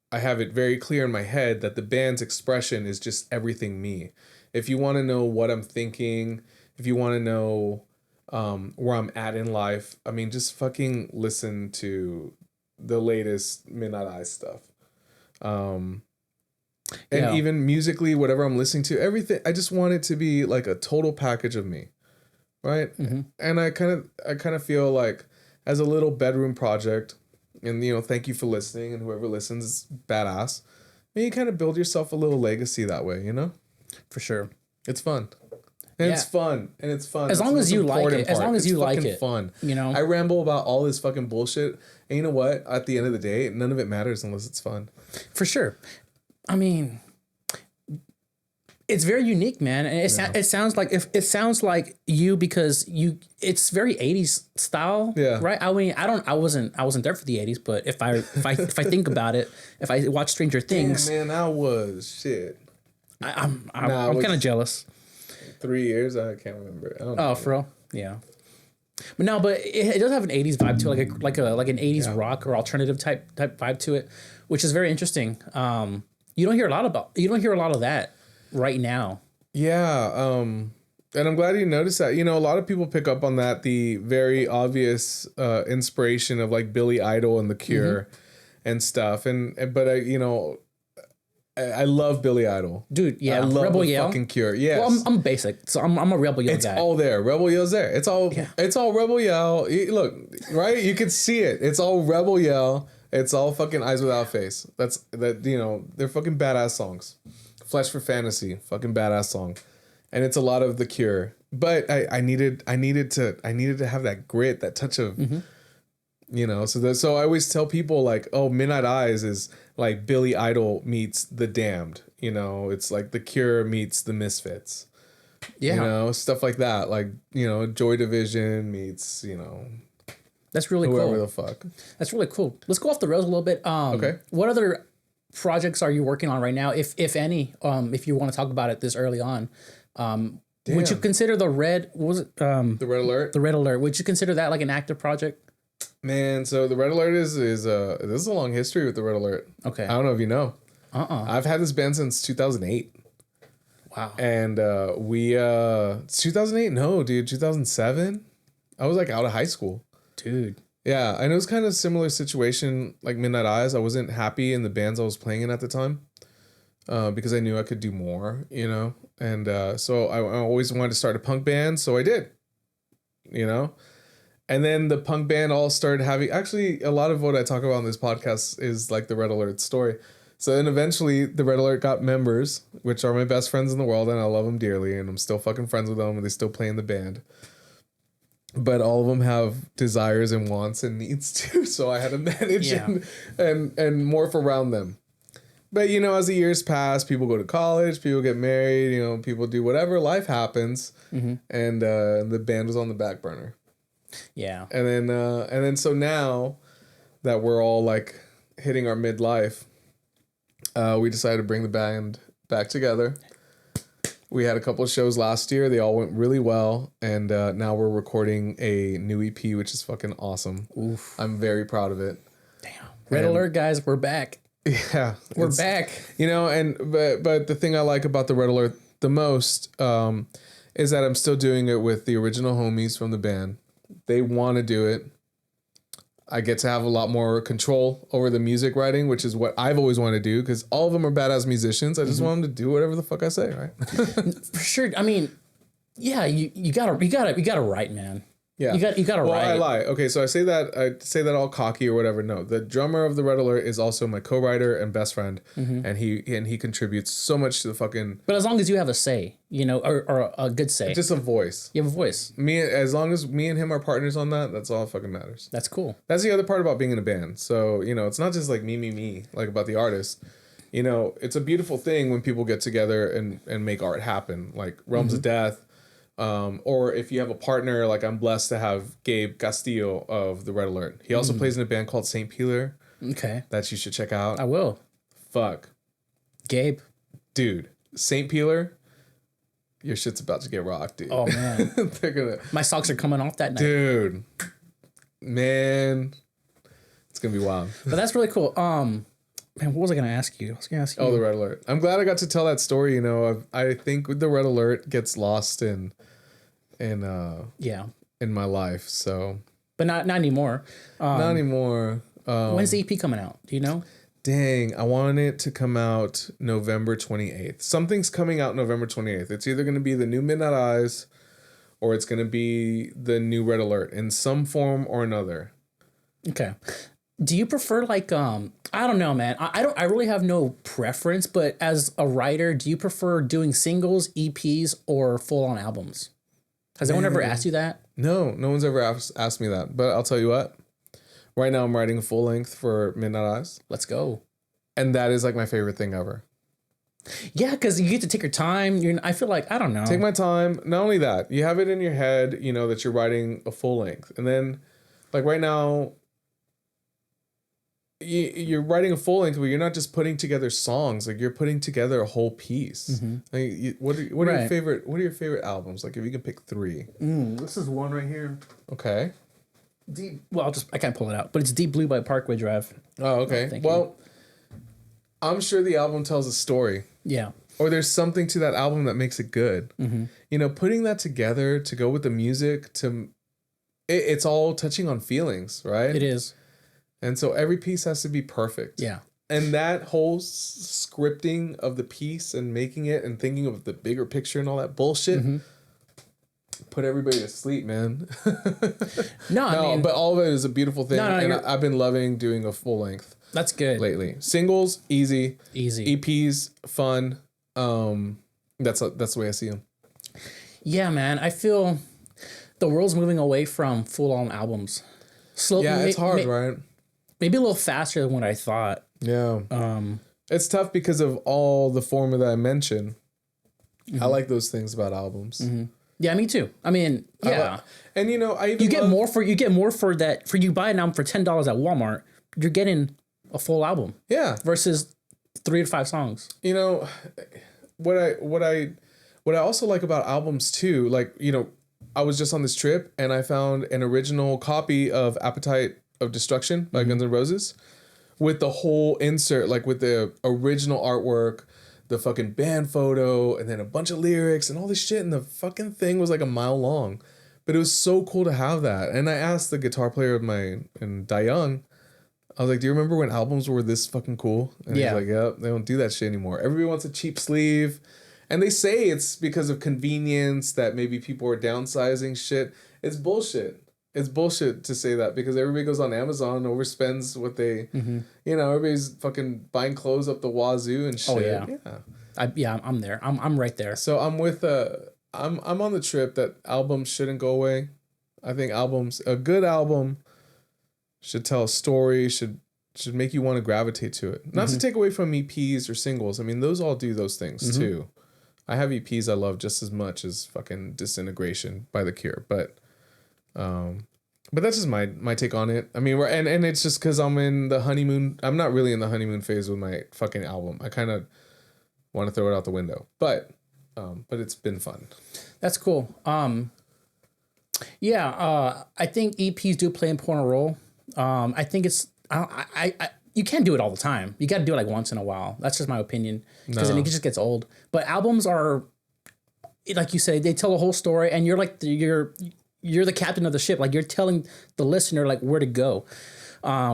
I have it very clear in my head that the band's expression is just everything me. If you want to know what I'm thinking, if you want to know where I'm at in life. I mean, just fucking listen to the latest Midnight Eyes stuff. And even musically, whatever I'm listening to, everything, I just want it to be like a total package of me. Right. Mm-hmm. And I kind of feel like as a little bedroom project, and, you know, thank you for listening, and whoever listens is badass. And you kind of build yourself a little legacy that way, you know? For sure. It's fun. And it's fun. And it's fun. As long as you like it. As long as you like it. It's fun. You know? I ramble about all this fucking bullshit. And you know what? At the end of the day, none of it matters unless it's fun. For sure. I mean, it's very unique, man. And it sounds like you, because it's very 80s style. Yeah. Right? I mean, I wasn't there for the 80s, but if I think about it, if I watch Stranger Things. Damn, man, I was shit. I'm kind of jealous. 3 years? I can't remember. I don't know. Oh, for real? Yeah. But no, but it does have an 80s vibe to it, like an 80s rock or alternative type vibe to it, which is very interesting. You don't hear a lot of that right now. Yeah. And I'm glad you noticed that. You know, a lot of people pick up on that, the very obvious inspiration of like Billy Idol and The Cure and stuff. But I love Billy Idol. Dude, yeah. I love Rebel the Yell. Fucking Cure. Yes. Well, I'm basic, so I'm a Rebel Yell guy. It's all there. Rebel Yell's there. It's all Rebel Yell. Look, right? You can see it. It's all Rebel Yell. It's all fucking Eyes Without Face. They're fucking badass songs. Flesh for Fantasy, fucking badass song. And it's a lot of The Cure. But I needed to have that grit, that touch of so I always tell people like, oh, Midnight Eyes is like Billy Idol meets The Damned. You know, it's like The Cure meets The Misfits. Yeah. You know, stuff like that. Like, you know, Joy Division meets, you know, that's really whoever cool. The fuck. That's really cool. Let's go off the rails a little bit. Okay. What other projects are you working on right now, if any? If you want to talk about it this early on, would you consider the Red? What was it? The Red Alert. The Red Alert. Would you consider that like an active project? Man, so the Red Alert is this is a long history with the Red Alert. Okay. I don't know if you know. I've had this band since 2008. Wow. And we 2008? No, dude, 2007. I was like out of high school. Dude. Yeah, and it was kind of a similar situation like Midnight Eyes. I wasn't happy in the bands I was playing in at the time because I knew I could do more, you know? And so I always wanted to start a punk band, so I did, you know? And then the punk band all started having... Actually, a lot of what I talk about on this podcast is like the Red Alert story. So then eventually the Red Alert got members, which are my best friends in the world, and I love them dearly, and I'm still fucking friends with them, and they still play in the band. But all of them have desires and wants and needs too, so I had to manage and morph around them. But, you know, as the years pass, people go to college, people get married, you know, people do whatever, life happens, and the band was on the back burner. Yeah. And then so now that we're all like hitting our midlife, we decided to bring the band back together. We had a couple of shows last year. They all went really well. And now we're recording a new EP, which is fucking awesome. Oof. I'm very proud of it. Damn. Red Alert, guys. We're back. Yeah. We're back. You know, but the thing I like about the Red Alert the most is that I'm still doing it with the original homies from the band. They want to do it. I get to have a lot more control over the music writing, which is what I've always wanted to do because all of them are badass musicians. I just want them to do whatever the fuck I say, right? For sure. I mean, yeah, you gotta write, man. Yeah, you gotta write. Well, I lie. Okay, so I say that all cocky or whatever. No, the drummer of the Red Alert is also my co-writer and best friend, and he contributes so much to the fucking. But as long as you have a say, you know, or a good say, just a voice. You have a voice. As long as me and him are partners on that, that's all that fucking matters. That's cool. That's the other part about being in a band. So you know, it's not just like me, like about the artist. You know, it's a beautiful thing when people get together and make art happen, like Realms of Death. Or if you have a partner, like I'm blessed to have Gabe Castillo of the Red Alert. He also plays in a band called St. Peeler. Okay. That you should check out. I will. Fuck. Gabe. Dude, St. Peeler, your shit's about to get rocked, dude. Oh, man. My socks are coming off that night. Dude. Man. It's going to be wild. But that's really cool. Man, what was I going to ask you? Oh, the Red Alert. I'm glad I got to tell that story. You know, I think the Red Alert gets lost in yeah, in my life. So, but not anymore. Not anymore. When's the EP coming out? Do you know? Dang, I want it to come out November 28th. Something's coming out November 28th. It's either going to be the new Midnight Eyes or it's going to be the new Red Alert in some form or another. Okay. Do you prefer like I don't know, man. I really have no preference, but as a writer, do you prefer doing singles, EPs, or full-on albums? Has anyone ever asked you that? No one's ever asked me that. But I'll tell you what. Right now I'm writing a full length for Midnight Eyes. Let's go. And that is like my favorite thing ever. Yeah, because you get to take your time. I feel like, I don't know. Take my time. Not only that, you have it in your head, you know, that you're writing a full length. And then, like right now, you're writing a full length, but you're not just putting together songs. Like you're putting together a whole piece. Mm-hmm. Like, what are your favorite? What are your favorite albums? Like if you can pick 3. This is one right here. Okay. I can't pull it out, but it's Deep Blue by Parkway Drive. Oh, okay. Well, I'm sure the album tells a story. Yeah. Or there's something to that album that makes it good. Mm-hmm. You know, putting that together to go with the music, it's all touching on feelings, right? It is. And so every piece has to be perfect. Yeah. And that whole scripting of the piece and making it and thinking of the bigger picture and all that bullshit put everybody to sleep, man. No, but all of it is a beautiful thing. And I've been loving doing a full length. That's good. Lately. Singles, easy. EPs, fun. That's the way I see them. Yeah, man. I feel the world's moving away from full-on albums. Slowly. Yeah, it's hard, right? Maybe a little faster than what I thought. Yeah. It's tough because of all the form that I mentioned. I like those things about albums. Mm-hmm. Yeah, me too. I mean, yeah. And you know, you get more for that. For you buy an album for $10 at Walmart, you're getting a full album. Yeah. Versus 3 to 5 songs. You know, what I also like about albums too, like, you know, I was just on this trip and I found an original copy of Appetite of Destruction by Guns N' Roses with the whole insert, like with the original artwork, the fucking band photo, and then a bunch of lyrics and all this shit. And the fucking thing was like a mile long, but it was so cool to have that. And I asked the guitar player of mine, and Young, I was like, do you remember when albums were this fucking cool? And he's like, yep, they don't do that shit anymore. Everybody wants a cheap sleeve. And they say it's because of convenience that maybe people are downsizing shit. It's bullshit. It's bullshit to say that because everybody goes on Amazon, overspends what they, you know, everybody's fucking buying clothes up the wazoo and shit. Oh, yeah. I'm there. I'm right there. So I'm with, I'm on the trip that albums shouldn't go away. I think a good album should tell a story, should make you want to gravitate to it. Not to take away from EPs or singles. I mean, those all do those things too. I have EPs I love just as much as fucking Disintegration by The Cure, but that's just my take on it. I mean, and it's just because I'm in the honeymoon. I'm not really in the honeymoon phase with my fucking album. I kind of want to throw it out the window, but it's been fun. That's cool. I think EPs do play an important role. I think it's you can't do it all the time. You got to do it like once in a while. That's just my opinion because then it just gets old. But albums are, like you say, they tell a whole story, and you're like you're the captain of the ship. Like you're telling the listener like where to go,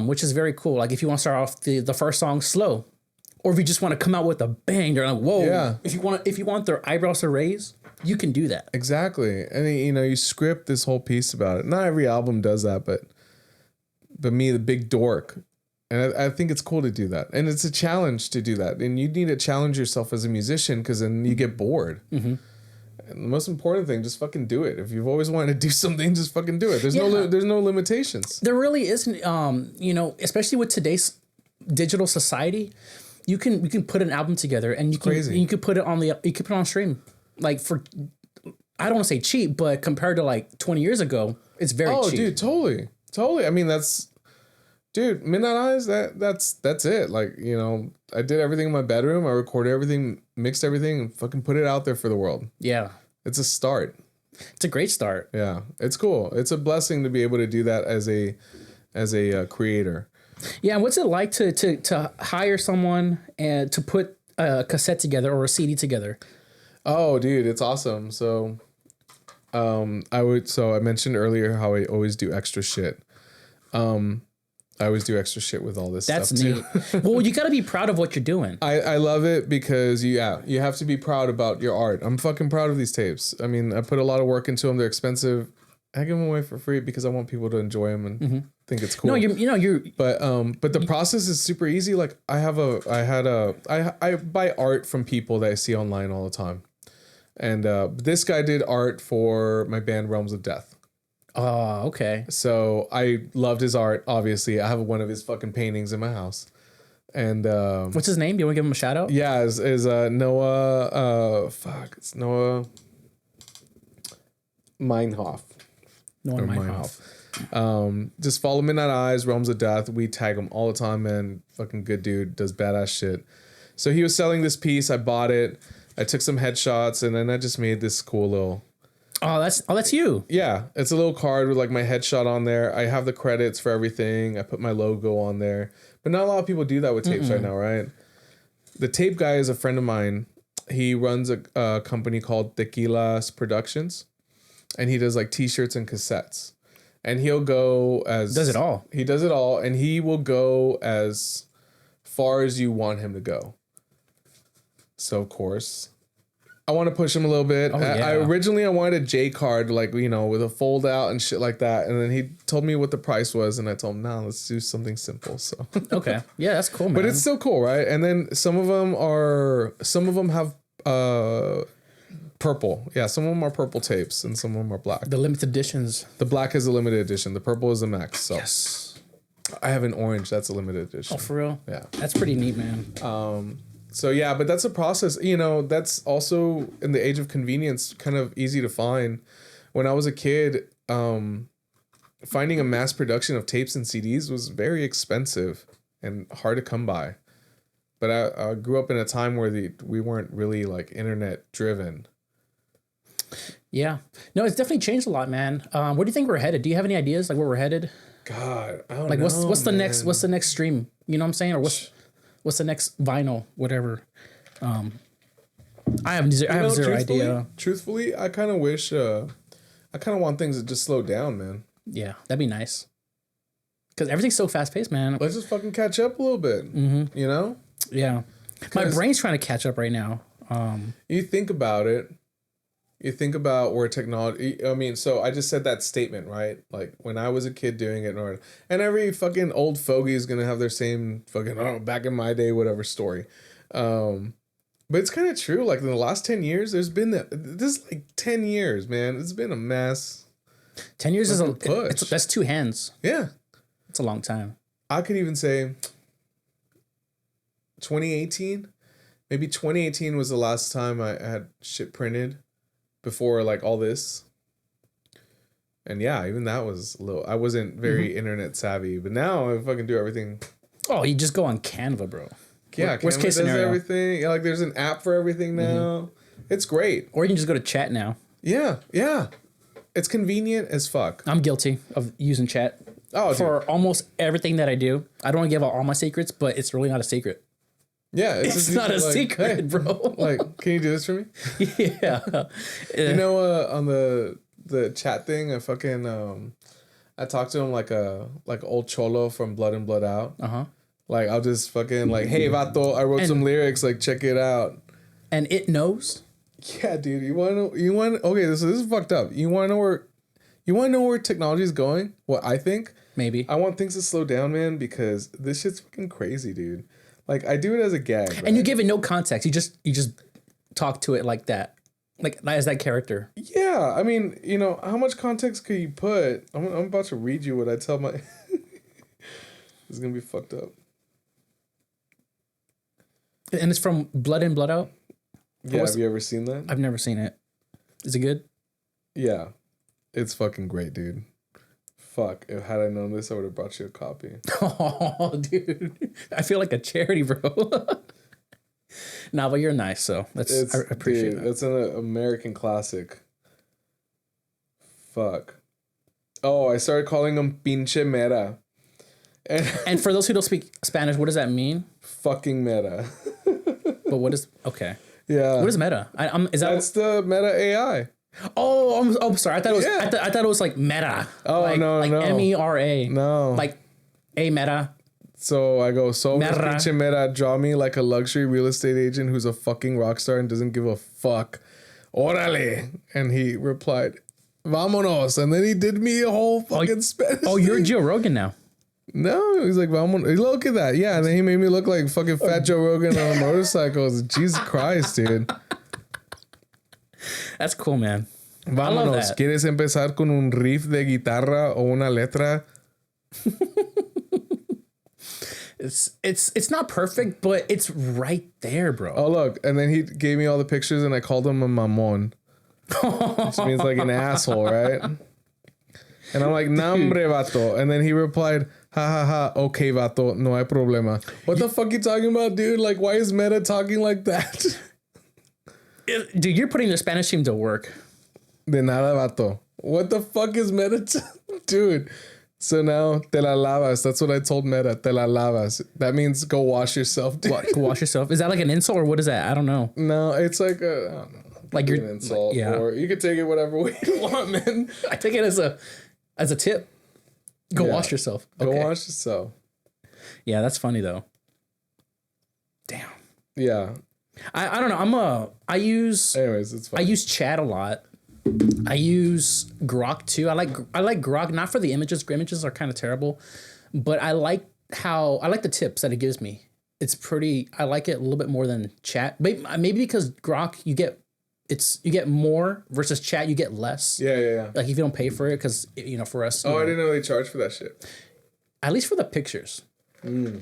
which is very cool. Like if you want to start off the first song slow, or if you just want to come out with a bang, you're like whoa. Yeah. If you want their eyebrows to raise, you can do that. Exactly, and you know you script this whole piece about it. Not every album does that, but me, the big dork. And I think it's cool to do that. And it's a challenge to do that. And you need to challenge yourself as a musician because then you get bored. And the most important thing, just fucking do it. If you've always wanted to do something, just fucking do it. There's no limitations. There really isn't, you know, especially with today's digital society, you can put an album together and you can put it on stream. Like for, I don't want to say cheap, but compared to like 20 years ago, it's very cheap. Oh, dude, totally. I mean, dude, Midnight Eyes, that's it. Like, you know, I did everything in my bedroom. I recorded everything, mixed everything, and fucking put it out there for the world. Yeah. It's a start. It's a great start. Yeah. It's cool. It's a blessing to be able to do that as a creator. Yeah. What's it like to hire someone and to put a cassette together or a CD together? Oh, dude, it's awesome. So So I mentioned earlier how I always do extra shit. I always do extra shit with all this That's stuff neat. too. Well, you got to be proud of what you're doing. I love it because you have to be proud about your art. I'm fucking proud of these tapes. I mean, I put a lot of work into them. They're expensive. I give them away for free because I want people to enjoy them and think it's cool. No, you're. But the process is super easy. Like I buy art from people that I see online all the time. And this guy did art for my band Realms of Death. Oh, okay. So I loved his art. Obviously, I have one of his fucking paintings in my house. And what's his name? Do you want to give him a shout out? Yeah, is Noah. It's Noah Meinhof. Noah Meinhof. Just follow Midnight Eyes, Realms of Death. We tag him all the time, man. Fucking good dude, does badass shit. So he was selling this piece. I bought it. I took some headshots, and then I just made this cool little. Oh, that's you. Yeah, it's a little card with like my headshot on there. I have the credits for everything. I put my logo on there. But not a lot of people do that with tapes right now, right? The tape guy is a friend of mine. He runs a company called Tequila's Productions. And he does like t-shirts and cassettes. And he'll go as... Does it all. He does it all. And he will go as far as you want him to go. So, of course... I want to push him a little bit. Oh, yeah. I wanted a J card, like, you know, with a fold out and shit like that. And then he told me what the price was, and I told him, nah, let's do something simple. So okay, yeah, that's cool, man. But it's still cool, right? And then some of them have purple. Yeah, some of them are purple tapes, and some of them are black. The limited editions. The black is a limited edition. The purple is the max. So yes, I have an orange. That's a limited edition. Oh, for real? Yeah, that's pretty neat, man. So yeah, but that's a process, you know, that's also in the age of convenience kind of easy to find. When I was a kid, finding a mass production of tapes and CDs was very expensive and hard to come by. But I grew up in a time where we weren't really like internet driven. Yeah. No, it's definitely changed a lot, man. Where do you think we're headed? Do you have any ideas like where we're headed? God, I don't like know. What's the next stream? You know what I'm saying? Or what's the next vinyl, whatever. I have zero idea. Truthfully, I kind of wish, I kind of want things to just slow down, man. Yeah, that'd be nice. Because everything's so fast paced, man. Let's just fucking catch up a little bit, you know? Yeah. My brain's trying to catch up right now. You think about it. You think about where technology, I mean, so I just said that statement, right? Like when I was a kid doing it, and every fucking old fogey is going to have their same fucking, oh, back in my day, whatever story. But it's kind of true. Like in the last 10 years, there's been this is like 10 years, man. It's been a mass. 10 years is a push. That's two hands. Yeah. It's a long time. I could even say 2018. Maybe 2018 was the last time I had shit printed. Before like all this. And yeah, even that was a little, I wasn't very internet savvy, but now I fucking do everything. Oh, you just go on Canva, bro. Yeah, worst case scenario. Everything. Yeah, like there's an app for everything now. It's great. Or you can just go to chat now. Yeah. It's convenient as fuck. I'm guilty of using chat for almost everything that I do. I don't want to give out all my secrets, but it's really not a secret. Yeah, it's not a secret, hey, bro. Like, can you do this for me? Yeah. You know, on the chat thing, I fucking I talked to him like old cholo from Blood and Blood Out. Like I'll just fucking like, hey vato, I wrote some lyrics, like check it out. And it knows. Yeah, dude. You want okay, this is fucked up. You wanna know where technology is going? What I think? Maybe. I want things to slow down, man, because this shit's fucking crazy, dude. Like I do it as a gag, right? And you give it no context. You just talk to it like that, like as that character. Yeah, I mean, you know, how much context could you put? I'm about to read you what I tell my. This is gonna be fucked up. And it's from Blood In, Blood Out. Yeah, have you ever seen that? I've never seen it. Is it good? Yeah, it's fucking great, dude. Fuck, if had I known this, I would have brought you a copy. Oh, dude. I feel like a charity, bro. Nah, but you're nice, so I appreciate that. That's an American classic. Fuck. Oh, I started calling him pinche mera. And for those who don't speak Spanish, what does that mean? Fucking meta. But what is... Okay. Yeah. What is meta? That's the meta AI. Oh, I'm sorry. I thought it was. I thought it was like meta. Oh, like, no, like no. MERA. No. Like a meta. So I go, so Merra. pinche mera, draw me like a luxury real estate agent who's a fucking rock star and doesn't give a fuck. Orale. And he replied, vámonos. And then he did me a whole fucking Spanish. Oh, you're Joe Rogan now. No, he's like, vámonos. Look at that. Yeah, and then he made me look like fucking fat Joe Rogan on a motorcycle. Jesus Christ, dude. That's cool, man. Vámonos. ¿Quieres empezar con un riff de guitarra o una letra? It's not perfect, but it's right there, bro. Oh, look. And then he gave me all the pictures and I called him a mamon. Which means like an asshole, right? And I'm like, nambre, vato. And then he replied, ha ha ha, okay, vato, no hay problema. What the fuck you talking about, dude? Like, why is Meta talking like that? Dude, you're putting the Spanish team to work. De nada, vato. What the fuck is Meta? Dude. So now, te la lavas. That's what I told Meta. Te la lavas. That means go wash yourself, dude. What? Go wash yourself? Is that like an insult or what is that? I don't know. No, it's like a, I don't know. Like you're an insult. Yeah. Or you could take it whatever way you want, man. I take it as a tip. Go wash yourself. Go wash yourself. Yeah, that's funny though. Damn. Yeah. I don't know. Anyways, it's fine. I use chat a lot. I use Grok too. I like Grok, not for the images. Images are kind of terrible, but I like the tips that it gives me. It's pretty. I like it a little bit more than chat. Maybe because Grok you get more versus chat you get less. Yeah. Like if you don't pay for it, because for us. Oh, I didn't know they charge for that shit. At least for the pictures.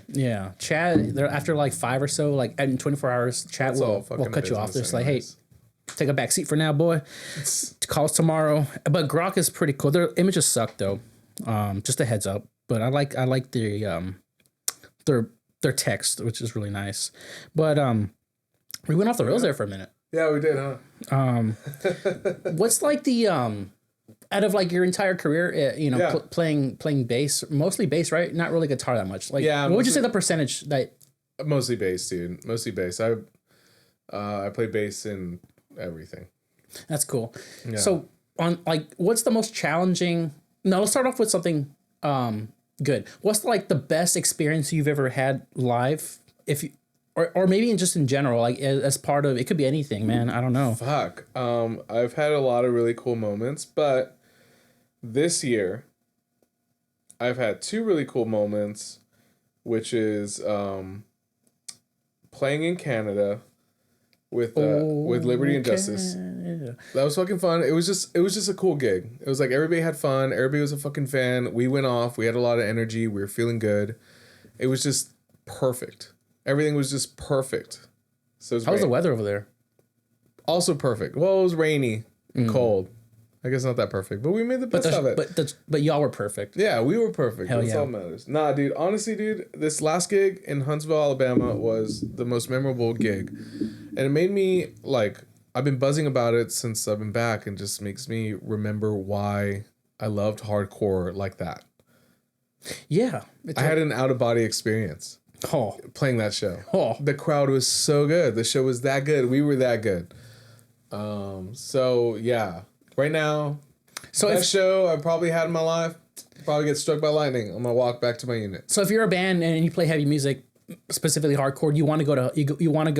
Yeah, chat. They're after like 5 or so, like in 24 hours, chat will cut you off. They're just like, hey, take a back seat for now, boy. Call us tomorrow. But Grok is pretty cool. Their images suck though. Just a heads up. But I like their text, which is really nice. But we went off the rails there for a minute. Yeah, we did, huh? What's like the out of like your entire career, playing bass, mostly bass, right? Not really guitar that much. Like, what would you say the percentage that? Mostly bass, dude. Mostly bass. I play bass in everything. That's cool. Yeah. So on like, what's the most challenging? No, let's start off with something good. What's like the best experience you've ever had live? If you, or maybe just in general, like as part of, it could be anything, man. I don't know. Fuck. I've had a lot of really cool moments, but this year I've had 2 really cool moments, which is playing in Canada with Liberty and Justice. That was fucking fun. It was just a cool gig. It was like everybody had fun. Everybody was a fucking fan. We went off. We had a lot of energy. We were feeling good. It was just perfect. Everything was just perfect. So how was the weather over there? Also perfect. Well, it was rainy and cold. I guess not that perfect, but we made the best of it. But y'all were perfect. Yeah, we were perfect. That's all that matters. Nah, dude. Honestly, dude, this last gig in Huntsville, Alabama was the most memorable gig. And it made me, like, I've been buzzing about it since I've been back and just makes me remember why I loved hardcore like that. Yeah. I had an out-of-body experience playing that show. The crowd was so good. The show was that good. We were that good. So, yeah. Right now, that show I probably had in my life, probably get struck by lightning. I'm gonna walk back to my unit. So if you're a band and you play heavy music, specifically hardcore, you want to go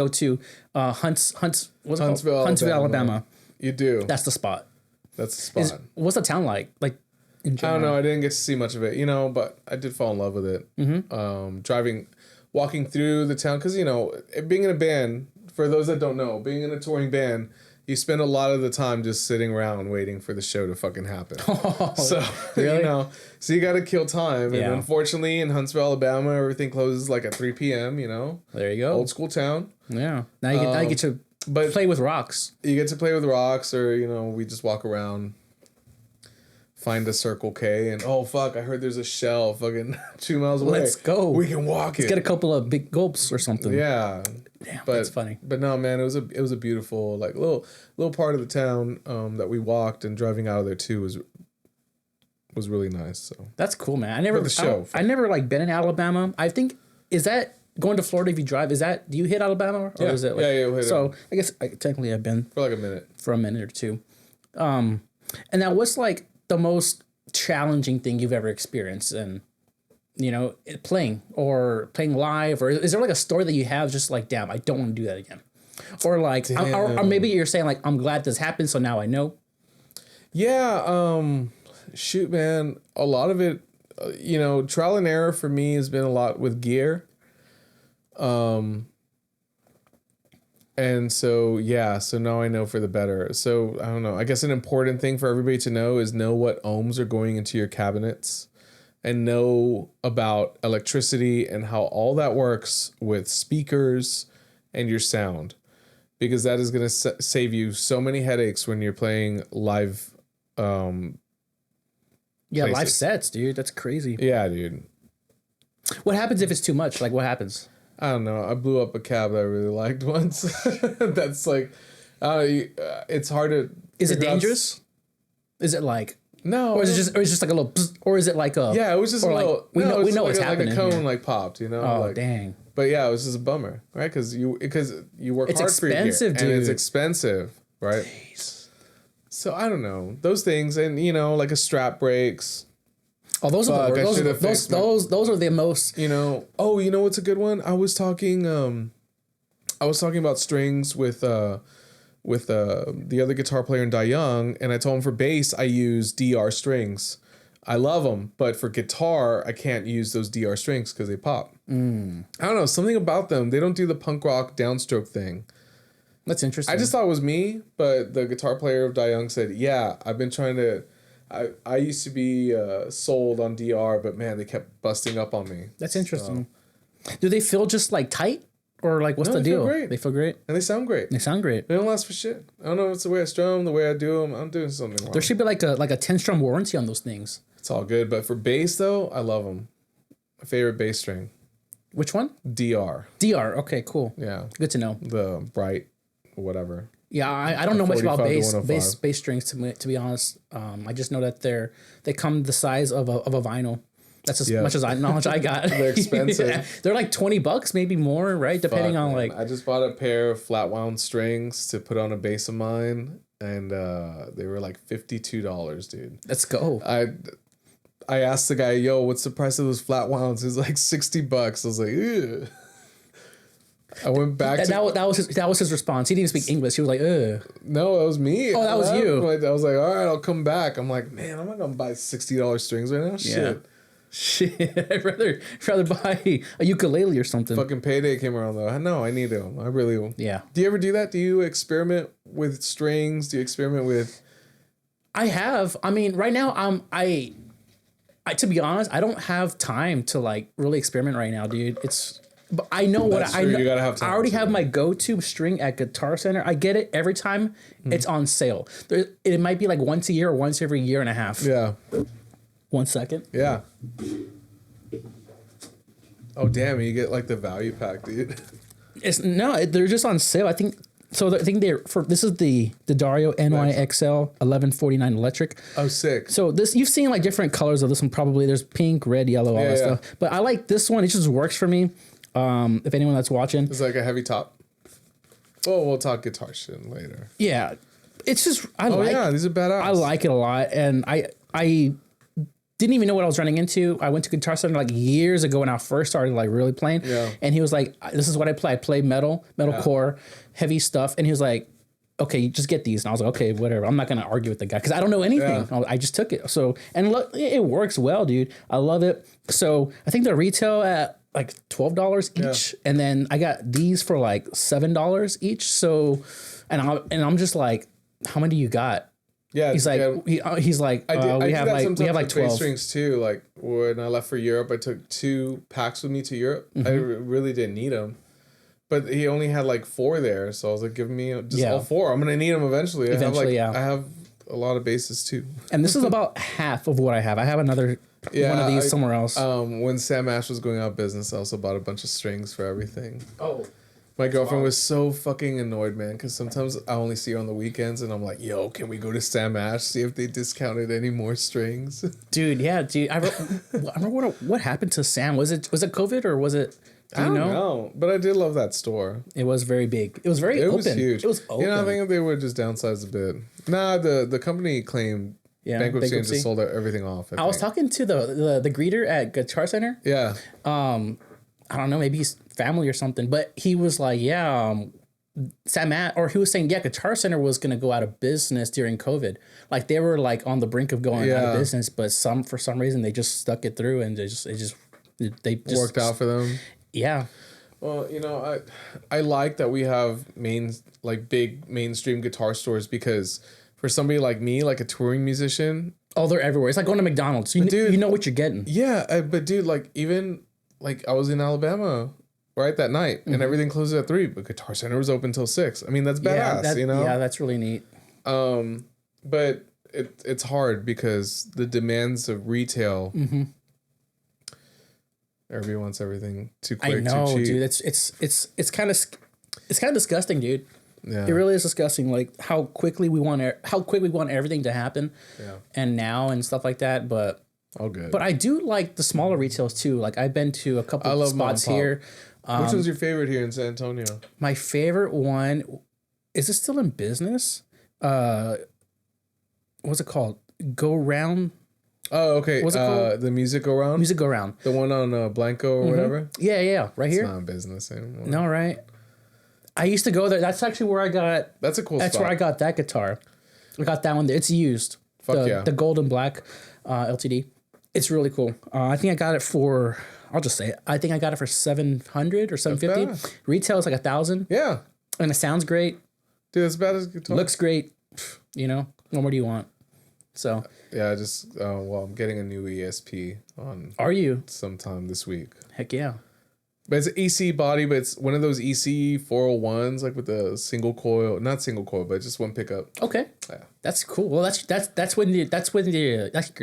to Huntsville, Alabama. You do. That's the spot. That's the spot. What's the town like? Like, in general? I don't know. I didn't get to see much of it, but I did fall in love with it. Mm-hmm. Walking through the town, because being in a band. For those that don't know, being in a touring band, you spend a lot of the time just sitting around waiting for the show to fucking happen. So, really? So you got to kill time. And unfortunately, in Huntsville, Alabama, everything closes like at 3 p.m., There you go. Old school town. Yeah. Now you get to play with rocks. You get to play with rocks, or, we just walk around, find a Circle K, and oh, fuck, I heard there's a Shell fucking 2 miles away. Let's go. We can walk it. Let's get a couple of big gulps or something. Yeah. Damn, that's funny. But no, man, it was a beautiful, like, little part of the town that we walked, and driving out of there too was really nice. So that's cool, man. I never like been in Alabama. I think, is that going to Florida if you drive? Do you hit Alabama or is it like, we'll hit so it. I guess technically I've been for like a minute. For a minute or two. And now, what's like the most challenging thing you've ever experienced in, playing live, or is there like a story that you have just like, damn, I don't want to do that again, or like, or maybe you're saying like, I'm glad this happened, so now I know. Yeah. Shoot, man. A lot of it, trial and error for me has been a lot with gear. And so, yeah, so now I know for the better. So I don't know. I guess an important thing for everybody to know is know what ohms are going into your cabinets and know about electricity and how all that works with speakers and your sound, because that is going to save you so many headaches when you're playing live. Live sets, dude. That's crazy. Yeah, dude. What happens if it's too much? Like, what happens? I don't know. I blew up a cab that I really liked once. That's like, it's hard to. Is it dangerous? Is it like no? Or is it just like a little? Or is it like a? Yeah, it was just a little. We know like what's happening. Like a cone here. like popped, Oh like, dang! But yeah, it was just a bummer, right? Because you work It's hard for your gear, expensive, dude. and it's expensive, right? Jeez. So I don't know those things, and like a strap breaks. Oh, those are the most. Oh, what's a good one? I was talking about strings with the other guitar player in Die Young, and I told him for bass I use DR strings. I love them, but for guitar I can't use those DR strings because they pop. I don't know, something about them. They don't do the punk rock downstroke thing. That's interesting. I just thought it was me, but the guitar player of Die Young said, "Yeah, I've been trying to." I used to be sold on DR, but man, they kept busting up on me. That's interesting. So. Do they feel just like tight, or like what's the deal? They feel great, and they sound great. They sound great. They don't last for shit. I don't know if it's the way I strum, the way I do them. I'm doing something wrong. There should be like a 10-strum warranty on those things. It's all good, but for bass though, I love them. My favorite bass string. Which one? DR. DR. Okay, cool. Yeah. Good to know. The bright, whatever. Yeah, I don't know much about bass strings to be honest. I just know that they come the size of a vinyl. That's as much as knowledge I got. They're expensive. Yeah. They're like $20, maybe more, right? Depending on like. I just bought a pair of flat wound strings to put on a bass of mine, and they were like $52, dude. Let's go. I asked the guy, "Yo, what's the price of those flat wounds?" He's like $60. I was like, "Ew." I went back that was his response. He didn't even speak English. He was like, ugh. No, that was me. Oh, that was you. I was like, all right, I'll come back. I'm like, man, I'm not gonna buy $60 strings right now. Shit. I'd rather buy a ukulele or something. Fucking payday came around though. No, I need them. I really will. Yeah. Do you ever do that? Do you experiment with strings? Do you experiment with? I have. I mean, right now I to be honest, I don't have time to like really experiment right now, dude. But I know what I know. You gotta have time. I already have my go-to string at Guitar Center. I get it every time it's on sale. It might be like once a year or once every year and a half. Yeah. 1 second. Yeah. Oh damn! You get like the value pack, dude. They're just on sale. I think so. I think this is the Dario NYXL 1149 electric. Oh, sick. So this you've seen like different colors of this one probably. There's pink, red, yellow, all that stuff. But I like this one. It just works for me. If anyone that's watching, it's like a heavy top. Oh, we'll talk guitar shit later. Yeah, it's just these are badass. I like it a lot, and I didn't even know what I was running into. I went to Guitar Center like years ago when I first started like really playing, and he was like, "This is what I play. I play metalcore, heavy stuff," and he was like, "Okay, just get these," and I was like, "Okay, whatever. I'm not gonna argue with the guy because I don't know anything. Yeah. I just took it. So and look, it works well, dude. I love it. So I think they retail at like $12 each, and then I got these for like $7 each. So, and I'm just like, how many do you got? Yeah, he's like, we have like 12 bass strings too. Like when I left for Europe, I took 2 packs with me to Europe. I really didn't need them, but he only had like 4 there, so I was like, give me just all 4. I'm gonna need them eventually. I have a lot of basses too. And this is about half of what I have. I have another. One of these somewhere else. When Sam Ash was going out of business, I also bought a bunch of strings for everything. Oh. My girlfriend was so fucking annoyed, man, because sometimes I only see her on the weekends, and I'm like, yo, can we go to Sam Ash, see if they discounted any more strings? Dude, yeah, dude. I remember what happened to Sam. Was it COVID or was it Do you know? But I did love that store. It was very big. It was very open. Was huge. It was open. I think they would just downsize a bit. Nah, the company claimed bankruptcy and just sold everything off. I was talking to the greeter at Guitar Center. Yeah. I don't know, maybe he's family or something, but he was like, he was saying, Guitar Center was going to go out of business during COVID. Like they were like on the brink of going out of business, but for some reason they just stuck it through and they just worked out for them. Yeah. Well, I like that we have big mainstream guitar stores because for somebody like me, like a touring musician, they're everywhere. It's like going to McDonald's. You know what you're getting. Yeah, but dude, I was in Alabama right that night and everything closes at 3, but Guitar Center was open till 6. I mean, that's badass, Yeah, that's really neat. But it's hard because the demands of retail. Everyone wants everything too quick. I know, too cheap. dude. It's kind of disgusting, dude. Yeah. It really is disgusting. Like how quickly we want everything to happen. Yeah. And now and stuff like that, but. All good. But I do like the smaller retails too. Like I've been to a couple of spots here. Which one's your favorite here in San Antonio? My favorite one, is it still in business? What's it called? Go Round? Oh, okay. What's it called? The Music Go Round? Music Go Round. The one on Blanco or whatever? Yeah. Right here? It's not in business anymore. No, right? I used to go there. That's actually where I got... That's a cool spot. That's where I got that guitar. I got that one there. It's used. The gold and black LTD. It's really cool. I think I got it for... I'll just say it. I think I got it for $700 or $750. Retail is like $1,000. Yeah. And it sounds great. Dude, it's bad as guitar. Looks great. What more do you want? So... Yeah, I'm getting a new ESP on... Are you? Sometime this week. Heck yeah. But it's an EC body, but it's one of those EC 401s, like with the single coil, not single coil, but just one pickup. Okay. Yeah. That's cool. Well, that's your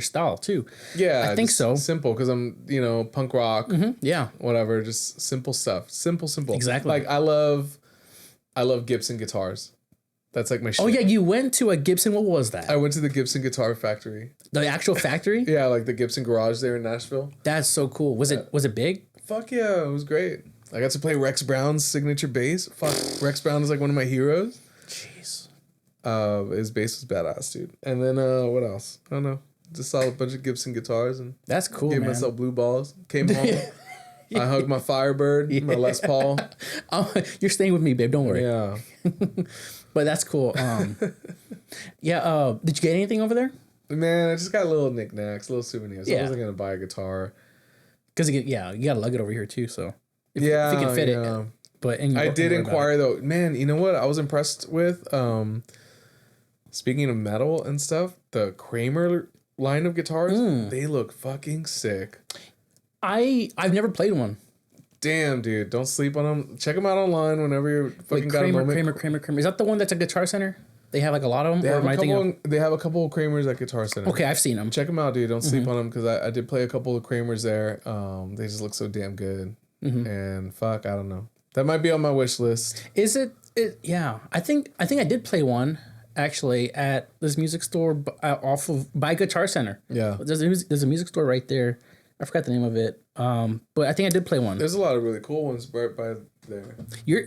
style too. Yeah. I think so. Simple, because I'm, punk rock. Yeah. Whatever. Just simple stuff. Simple. Exactly. Like I love Gibson guitars. That's like my shit. Oh yeah, you went to a Gibson. What was that? I went to the Gibson Guitar Factory. The actual factory? Yeah, like the Gibson garage there in Nashville. That's so cool. Was it big? Fuck yeah, it was great. I got to play Rex Brown's signature bass. Fuck, Rex Brown is like one of my heroes. Jeez. His bass was badass, dude. And then what else? I don't know. Just saw a bunch of Gibson guitars and that's cool. Gave myself blue balls. Came home. I hugged my Firebird, my Les Paul. You're staying with me, babe. Don't worry. Yeah. But that's cool. Yeah. Did you get anything over there? Man, I just got little knickknacks, little souvenirs. I wasn't gonna buy a guitar. Because you gotta lug it over here too. So if you can fit it. But I did inquire though. Man, you know what? I was impressed with. Speaking of metal and stuff, the Kramer line of guitars, they look fucking sick. I've never played one. Damn, dude, don't sleep on them. Check them out online whenever you're fucking got a moment. Kramer. Is that the one that's at Guitar Center? They have like a lot of them. They have a couple of Kramers at Guitar Center. Okay, I've seen them. Check them out, dude. Don't sleep on them because I did play a couple of Kramers there. They just look so damn good. And fuck, I don't know. That might be on my wish list. Is it? Yeah, I think I did play one actually at this music store by Guitar Center. Yeah, there's a music store right there. I forgot the name of it. But I think I did play one. There's a lot of really cool ones right by there.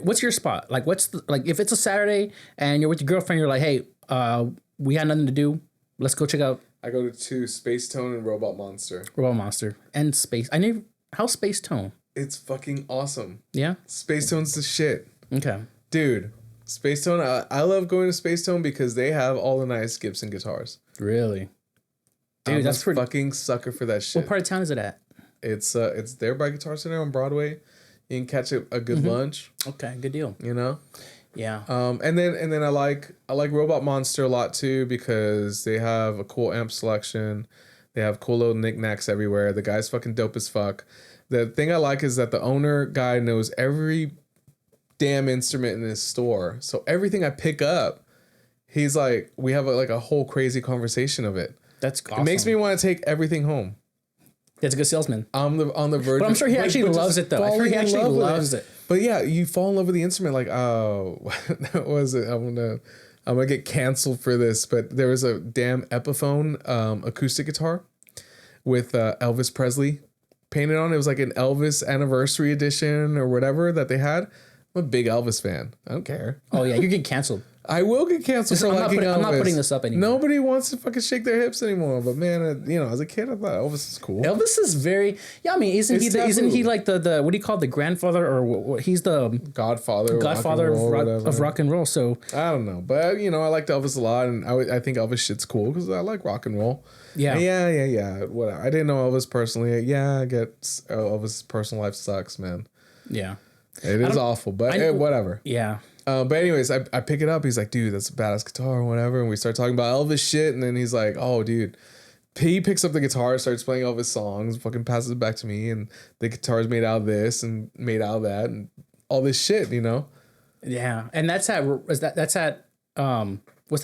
What's your spot? Like, if it's a Saturday and you're with your girlfriend, you're like, hey, we had nothing to do. Let's go check out. I go to Space Tone and Robot Monster. And Space. How's Space Tone? It's fucking awesome. Yeah? Space Tone's the shit. Okay. Dude, Space Tone, I love going to Space Tone because they have all the nice Gibson guitars. Really? Dude, that's pretty... fucking sucker for that shit. What part of town is it at? It's there by Guitar Center on Broadway. You can catch a good lunch. Okay, good deal. Yeah. And then I like Robot Monster a lot too because they have a cool amp selection. They have cool little knickknacks everywhere. The guy's fucking dope as fuck. The thing I like is that the owner guy knows every damn instrument in his store. So everything I pick up, he's like, we have a whole crazy conversation of it. That's awesome. It makes me want to take everything home. That's a good salesman. I'm on the verge. But I'm sure he actually loves it though. I'm sure he actually loves it. But yeah, you fall in love with the instrument. Like, oh, what was it? I'm gonna get canceled for this. But there was a damn Epiphone acoustic guitar with Elvis Presley painted on. It was like an Elvis anniversary edition or whatever that they had. I'm a big Elvis fan. I don't care. Oh yeah, you get canceled. I will get canceled for liking Elvis. I'm not putting this up anymore. Nobody wants to fucking shake their hips anymore. But man, you know, as a kid, I thought Elvis is cool. Elvis is very, yeah. I mean, isn't he like the what do you call it, the grandfather or what? He's the Godfather of rock and roll. So I don't know, but you know, I liked Elvis a lot, and I think Elvis shit's cool because I like rock and roll. Yeah, yeah. Whatever. I didn't know Elvis personally. Yeah, I get Elvis' personal life sucks, man. Yeah, it is awful, but whatever. Yeah. But anyways, I pick it up. He's like, dude, that's a badass guitar or whatever. And we start talking about Elvis shit. And then he's like, oh, dude. He picks up the guitar, starts playing Elvis songs, fucking passes it back to me. And the guitar's made out of this and made out of that and all this shit, you know? Yeah. And that's at what's that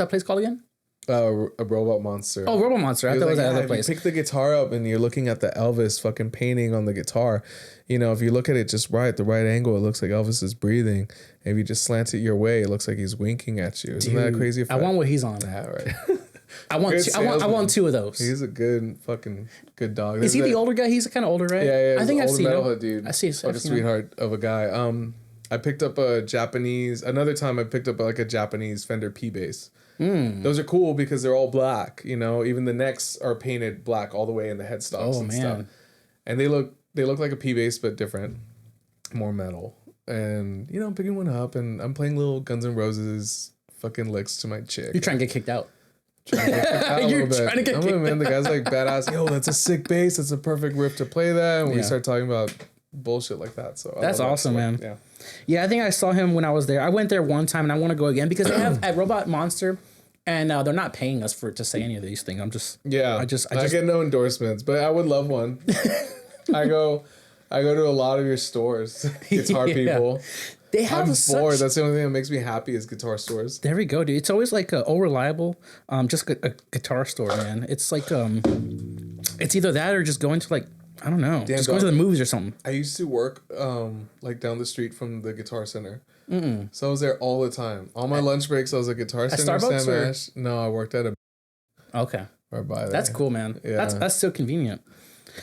place called again? A Robot Monster. Oh, Robot Monster. I thought it was that other place. You pick the guitar up and you're looking at the Elvis fucking painting on the guitar. You know, if you look at it just right, the right angle, it looks like Elvis is breathing. If you just slant it your way, it looks like he's winking at you. Isn't that a crazy effect? I want what he's on. Yeah, right. I want two of those. He's a good dog. Is he the older guy? He's kind of older, right? Yeah. I think I've seen him. Dude. I see. Like a sweetheart of a guy. I picked up another time I picked up like a Japanese Fender P bass. Those are cool because they're all black, you know, even the necks are painted black all the way in the headstocks and stuff. And they look like a P bass, but different, more metal. And, you know, I'm picking one up and I'm playing little Guns N' Roses fucking licks to my chick. You're trying to get kicked out. Trying to get kicked out. Man, the guy's like badass. Yo, that's a sick bass. That's a perfect riff to play that. And we start talking about bullshit like that. So that's awesome, man. Yeah. Yeah, I think I saw him when I was there. I went there one time and I want to go again because they have at Robot Monster, and they're not paying us to say any of these things. I get no endorsements, but I would love one. I go to a lot of your stores, guitar people. They have bored. That's the only thing that makes me happy is guitar stores. There we go, dude. It's always like all reliable. Just a guitar store, man. It's like it's either that or just going to like. I don't know. Just going to the movies or something. I used to work like down the street from the Guitar Center. So I was there all the time. All my lunch breaks, I was at Guitar Center. Starbucks No, I worked at a... Okay. Or by there. That's cool, man. Yeah. That's so convenient.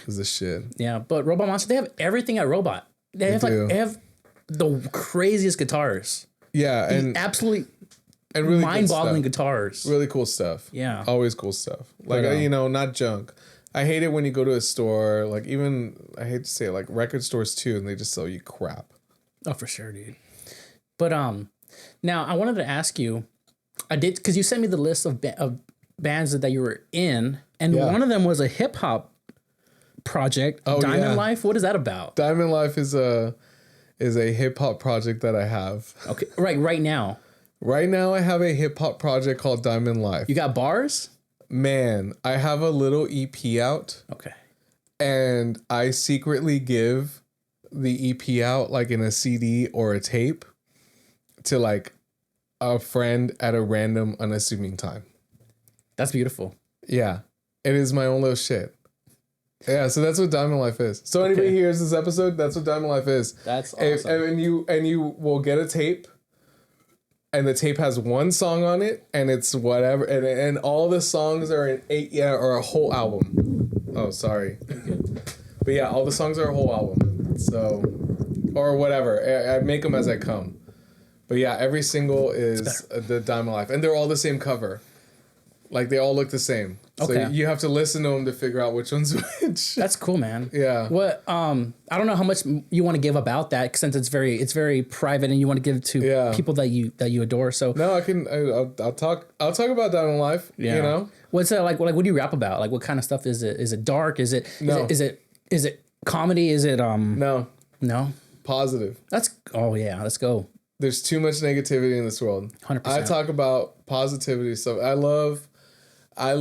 It's the shit. Yeah, but Robot Monster, they have everything at Robot. They have the craziest guitars. Yeah, and absolutely and really mind-boggling guitars. Really cool stuff. Yeah. Always cool stuff. Like, you know, not junk. I hate it when you go to a store, like even, I hate to say it, like record stores too, and they just sell you crap. Oh, for sure, dude. But now I wanted to ask you, because you sent me the list of bands that you were in, and one of them was a hip hop project, Diamond Life. What is that about? Diamond Life is a hip hop project that I have. Okay, right now. Right now I have a hip hop project called Diamond Life. You got bars? Man, I have a little EP out. Okay. And I secretly give the EP out like in a CD or a tape to like a friend at a random unassuming time. That's beautiful. Yeah. It is my own little shit. Yeah, so that's what Diamond Life is. So anybody hears this episode, that's what Diamond Life is. That's awesome. And you will get a tape. And the tape has one song on it, and it's whatever, and all the songs are in or a whole album. Oh, sorry, but yeah, all the songs are a whole album. So, or whatever, I make them as I come. But yeah, every single is the Diamond Life, and they're all the same cover. Like they all look the same. So you have to listen to them to figure out which one's which. That's cool, man. Yeah. What I don't know how much you want to give about that since it's very private and you want to give it to people that you adore. So no, I'll talk about Diamond Life. Yeah. You know. What's that like? What do you rap about? Like what kind of stuff is it? Is it dark? Is it comedy? Is it No. Positive. Let's go. There's too much negativity in this world. 100%. I talk about positivity stuff. I love a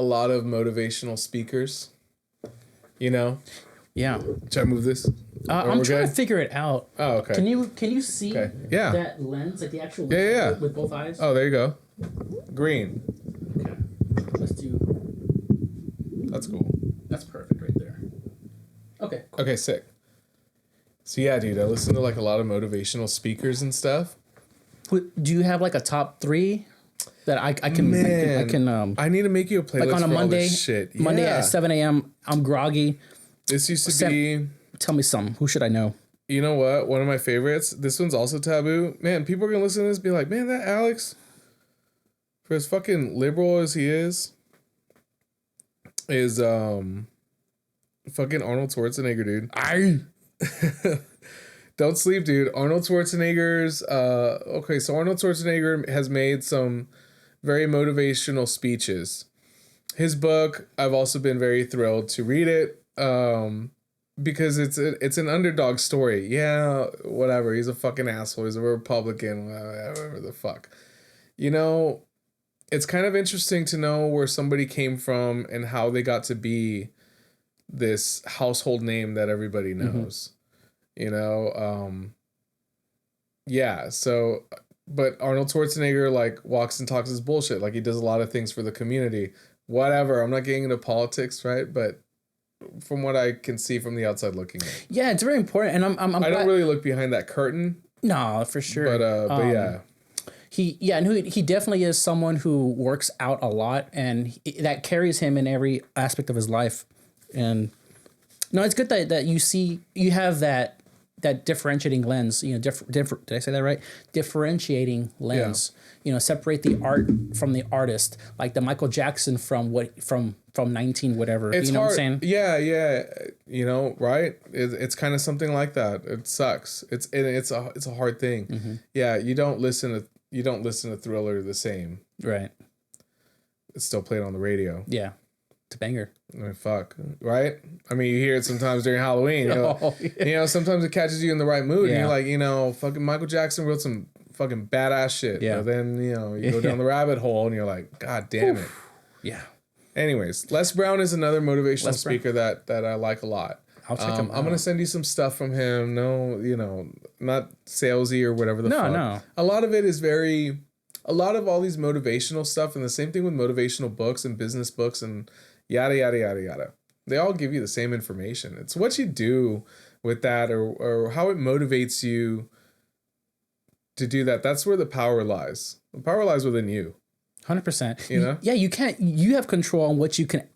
lot of motivational speakers. You know? Yeah. Should I move this? I'm trying to figure it out. Oh, okay. Can you see that lens, like the actual lens with both eyes? Oh, there you go. Green. Okay. Let's do... That's cool. That's perfect right there. Okay. Cool. Okay, sick. So yeah, dude, I listen to like a lot of motivational speakers and stuff. Do you have like a top 3 that I can I need to make you a playlist like on a for all Monday. this shit. Monday Yeah. at 7 a.m. I'm groggy. This used to be. Tell me some. Who should I know? You know what? One of my favorites. This one's also taboo. Man, people are gonna listen to this and be like, man, that Alex, for as fucking liberal as he is fucking Arnold Schwarzenegger, dude. Don't sleep, dude. Arnold Schwarzenegger's okay, so Arnold Schwarzenegger has made some very motivational speeches. His book, I've also been very thrilled to read it. Because it's an underdog story. Yeah, whatever. He's a fucking asshole. He's a Republican, whatever the fuck. You know, it's kind of interesting to know where somebody came from and how they got to be this household name that everybody knows. You know, yeah. So, but Arnold Schwarzenegger like walks and talks his bullshit. Like he does a lot of things for the community. Whatever. I'm not getting into politics, right? But from what I can see from the outside looking in. Yeah, it's very important, and I don't really look behind that curtain. No, for sure. But yeah. He definitely is someone who works out a lot, and that carries him in every aspect of his life. And no, it's good that you have that differentiating lens. You know, did I say that right? Differentiating lens. Yeah. You know, separate the art from the artist, like the Michael Jackson from 19 whatever. It's you know hard. What I'm saying? Yeah. You know, right? It's kind of something like that. It sucks. It's a hard thing. Mm-hmm. Yeah, you don't listen to Thriller the same. Right. It's still played on the radio. Yeah. It's a banger. I mean, fuck, right? I mean, you hear it sometimes during Halloween. You know, sometimes it catches you in the right mood. Yeah. And you're like, you know, fucking Michael Jackson wrote some fucking badass shit. Yeah. But then, you know, you go down the rabbit hole and you're like, God damn it. Yeah. Anyways, Les Brown is another motivational speaker that I like a lot. I'll check him out. I'm going to send you some stuff from him. No, you know, not salesy or whatever the fuck. No. A lot of it is a lot of all these motivational stuff, and the same thing with motivational books and business books and yada, yada, yada, yada. They all give you the same information. It's what you do with that or how it motivates you to do that. That's where the power lies. The power lies within you. 100%. You know? Yeah, you have control on what you can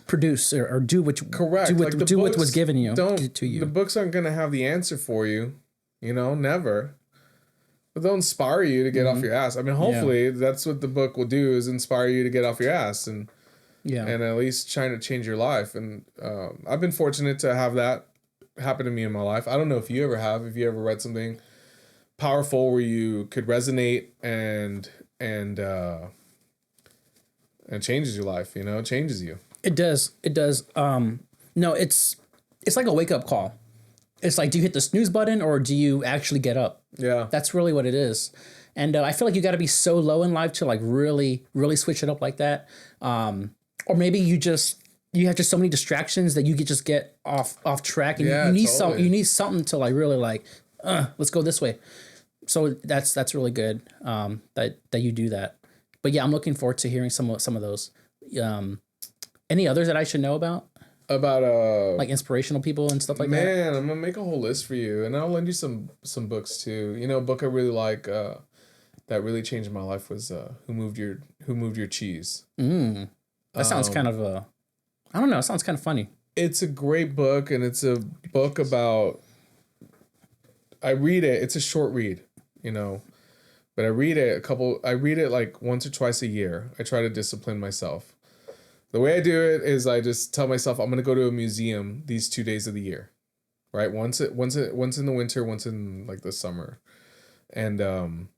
produce or do what you correct. Do what was given you to you. The books aren't going to have the answer for you, you know, never. But they'll inspire you to get off your ass. I mean, hopefully that's what the book will do, is inspire you to get off your ass and at least trying to change your life. And I've been fortunate to have that happen to me in my life. I don't know if you ever have. If you ever read something powerful where you could resonate and changes your life, you know, changes you. It does. No, it's like a wake up call. It's like, do you hit the snooze button or do you actually get up? Yeah. That's really what it is. And I feel like you got to be so low in life to like really, really switch it up like that. Or maybe you have just so many distractions that you could just get off track, and you need something to like really like, let's go this way. So that's really good that you do that. But yeah, I'm looking forward to hearing some of those. Any others that I should know about? About like inspirational people and stuff like that? Man, I'm gonna make a whole list for you, and I'll lend you some books too. You know, a book I really like that really changed my life was Who Moved Your Cheese. That sounds kind of I don't know. It sounds kind of funny. It's a great book, and it's a book about. I read it. It's a short read, you know, but I read it like once or twice a year. I try to discipline myself. The way I do it is I just tell myself I'm going to go to a museum these 2 days of the year, right? Once in the winter, once in like the summer, and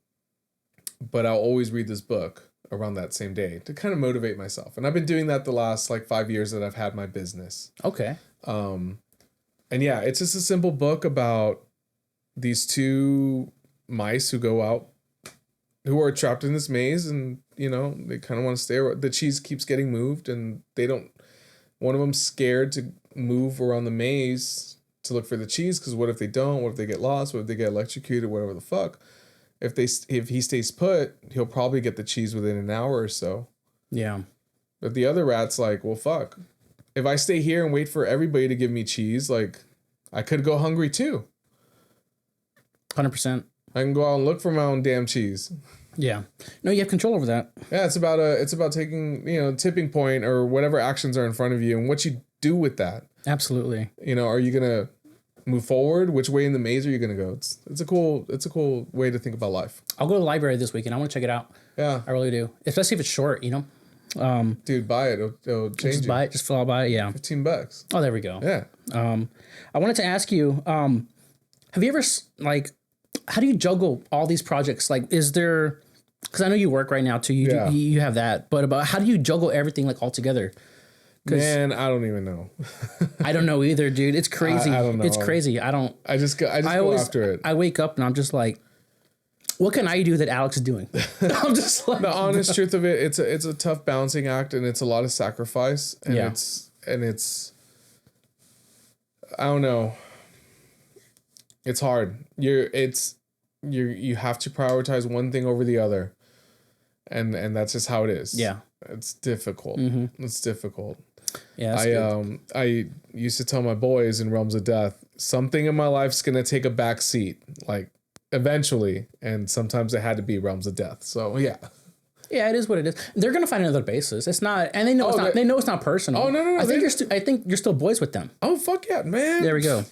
but I'll always read this book around that same day to kind of motivate myself. And I've been doing that the last like 5 years that I've had my business. Okay. And yeah, it's just a simple book about these two mice who go out, who are trapped in this maze, and you know, they kind of want to stay. The cheese keeps getting moved, and one of them's scared to move around the maze to look for the cheese, because what if they don't? What if they get lost? What if they get electrocuted? Whatever the fuck. If he stays put, he'll probably get the cheese within an hour or so. Yeah. But the other rat's like, well, fuck. If I stay here and wait for everybody to give me cheese, like, I could go hungry too. 100%. I can go out and look for my own damn cheese. Yeah. No, you have control over that. Yeah, it's about taking, tipping point or whatever actions are in front of you and what you do with that. Absolutely. Are you gonna move forward? Which way in the maze are you gonna go? It's a cool way to think about life. I'll go to the library this weekend. I want to check it out. Yeah, I really do. Especially if it's short, Dude, buy it. It'll change just you. buy it. Just fall by it. Yeah. $15. Oh, there we go. Yeah. I wanted to ask you, have you ever how do you juggle all these projects? Like, is there, because I know you work right now too. You have that, but about how do you juggle everything like all together? Man, I don't even know. I don't know either, dude. It's crazy. I don't know. It's crazy. I just go after it. I wake up and I'm just like, what can I do that Alex is doing? I'm just like, the honest truth of it, it's a tough balancing act and it's a lot of sacrifice and it's I don't know. It's hard. You have to prioritize one thing over the other. And that's just how it is. Yeah. It's difficult. Mm-hmm. It's difficult. Yeah. I used to tell my boys in Realms of Death, something in my life's gonna take a back seat, like eventually, and sometimes it had to be Realms of Death. So yeah. Yeah, it is what it is. They're gonna find another basis. It's not, and they know They know it's not personal. Oh no! I think you're still boys with them. Oh fuck yeah, man! There we go.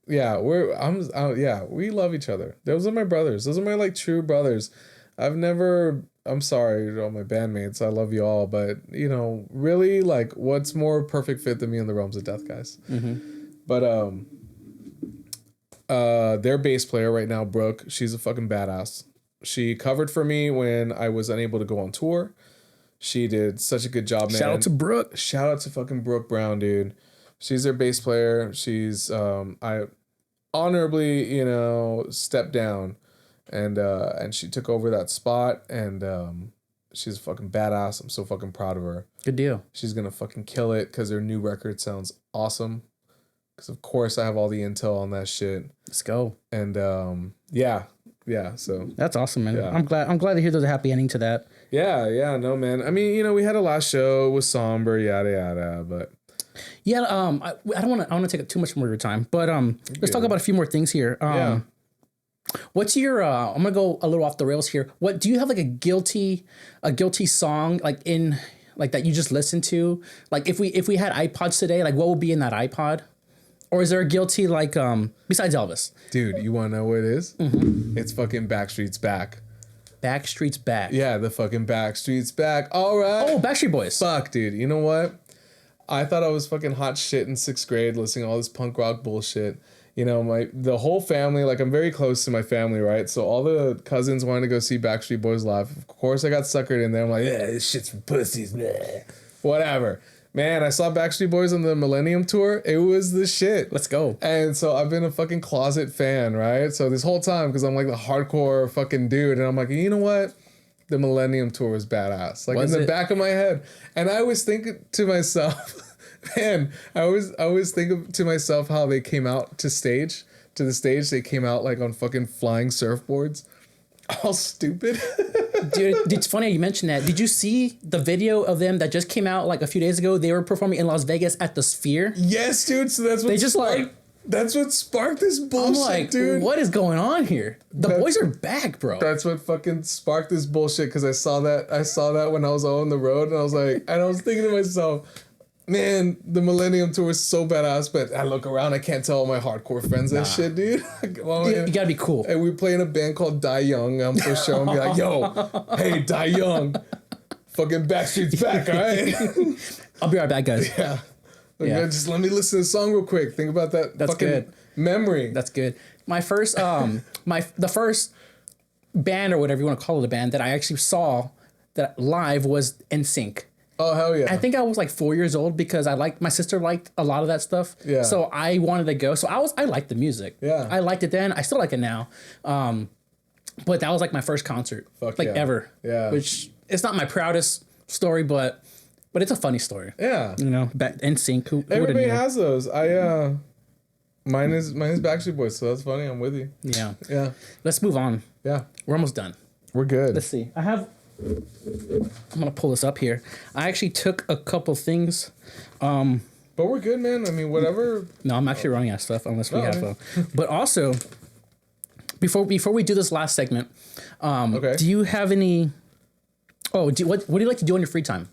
Yeah, we love each other. Those are my brothers. Those are my true brothers. I'm sorry to all my bandmates. I love you all, but really, what's more perfect fit than me in the Realms of Death, guys? Mm-hmm. But their bass player right now, Brooke, she's a fucking badass. She covered for me when I was unable to go on tour. She did such a good job, man. Shout out to Brooke. Shout out to fucking Brooke Brown, dude. She's their bass player. She's I honorably, stepped down. And she took over that spot, and she's a fucking badass. I'm so fucking proud of her. Good deal. She's gonna fucking kill it because her new record sounds awesome. Because of course I have all the intel on that shit. Let's go. And yeah. So that's awesome, man. Yeah. I'm glad to hear there's a happy ending to that. Yeah. No, man. I mean, we had a last show. It was somber, yada yada, but. Yeah. I don't want to take up too much more of your time, but let's talk about a few more things here. Yeah. What's your I'm gonna go a little off the rails here. What do you have, like a guilty song that you just listen to? Like if we had iPods today, like what would be in that iPod? Or is there a guilty besides Elvis? Dude, you wanna know what it is? Mm-hmm. It's fucking Backstreet's Back. Backstreet's Back. Yeah, the fucking Backstreet's Back. All right. Oh, Backstreet Boys. Fuck, dude. You know what? I thought I was fucking hot shit in 6th grade listening to all this punk rock bullshit. The whole family, I'm very close to my family, right? So all the cousins wanted to go see Backstreet Boys live. Of course, I got suckered in there. I'm like, yeah, this shit's for pussies. Bleh. Whatever. Man, I saw Backstreet Boys on the Millennium Tour. It was the shit. Let's go. And so I've been a fucking closet fan, right? So this whole time, because I'm the hardcore fucking dude, and I'm like, you know what? The Millennium Tour was badass. In the back of my head. And I was thinking to myself... Man, I always think to myself how they came out to the stage. They came out on fucking flying surfboards, all stupid. Dude, it's funny you mentioned that. Did you see the video of them that just came out a few days ago? They were performing in Las Vegas at the Sphere. Yes, dude. So that's what that's what sparked this bullshit, dude. What is going on here? The boys are back, bro. That's what fucking sparked this bullshit because I saw that when I was on the road, and I was thinking to myself. Man, the Millennium Tour is so badass, but I look around, I can't tell all my hardcore friends that shit, dude. You gotta be cool. And we play in a band called Die Young. I'm for sure. I'm be like, yo, hey, Die Young. Fucking Backstreet's Back, all right? I'll be right back, guys. Yeah. Just let me listen to the song real quick. Think about that. That's fucking good. Memory. That's good. My first, the first band or whatever you want to call it, a band that I actually saw that live was NSYNC. Oh, hell yeah. I think I was 4 years old because my sister liked a lot of that stuff. Yeah. So I wanted to go. So I liked the music. Yeah. I liked it then. I still like it now. But that was my first concert. Fuck yeah. Ever. Yeah. Which it's not my proudest story, but it's a funny story. Yeah. NSYNC. Who Everybody has those. Mine is Backstreet Boys, so that's funny. I'm with you. Yeah. Yeah. Let's move on. Yeah. We're almost done. We're good. Let's see. I'm gonna pull this up here. I actually took a couple things. But we're good, man. I mean, whatever. No, I'm actually running out of stuff unless we have. But also, Before we do this last segment, Okay. do you have any? Oh, what do you like to do on your free time?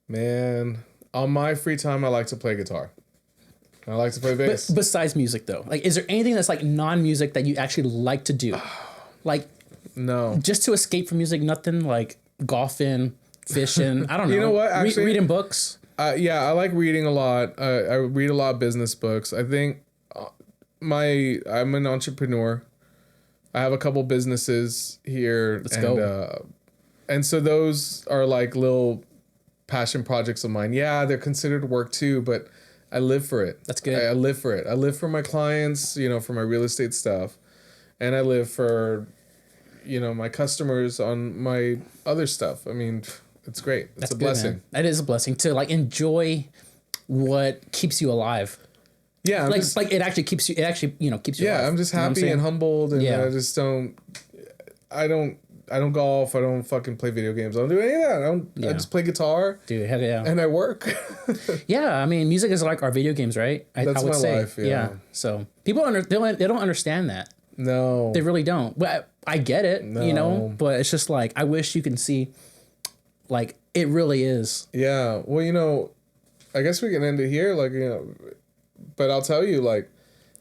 Man, on my free time, I like to play guitar. I like to play bass. Besides music, though, like, is there anything that's like non-music that you actually like to do? Like, No. just to escape from music, nothing like golfing, fishing. I don't know. You know what? Actually, reading books. Yeah, I like reading a lot. I read a lot of business books. I think I'm an entrepreneur. I have a couple businesses here. Let's go. And so those are like little passion projects of mine. Yeah, they're considered work too, but I live for it. That's good. I live for it. I live for my clients, for my real estate stuff. And I live for, my customers on my other stuff. I mean, it's great. It's a blessing. Man. That is a blessing to like enjoy what keeps you alive. Yeah. Like it actually keeps you. It actually keeps you. Yeah, alive. I'm just happy and humbled, and Yeah. I just don't. I don't golf. I don't fucking play video games. I don't do any of that. I just play guitar. Dude, hell yeah. And I work. Yeah, I mean, music is like our video games, right? That's I would my say. life, yeah. So people they don't understand that. No. They really don't. But I get it, No. but it's just like I wish you can see, like, it really is. Yeah. Well, I guess we can end it here. Like, but I'll tell you, like,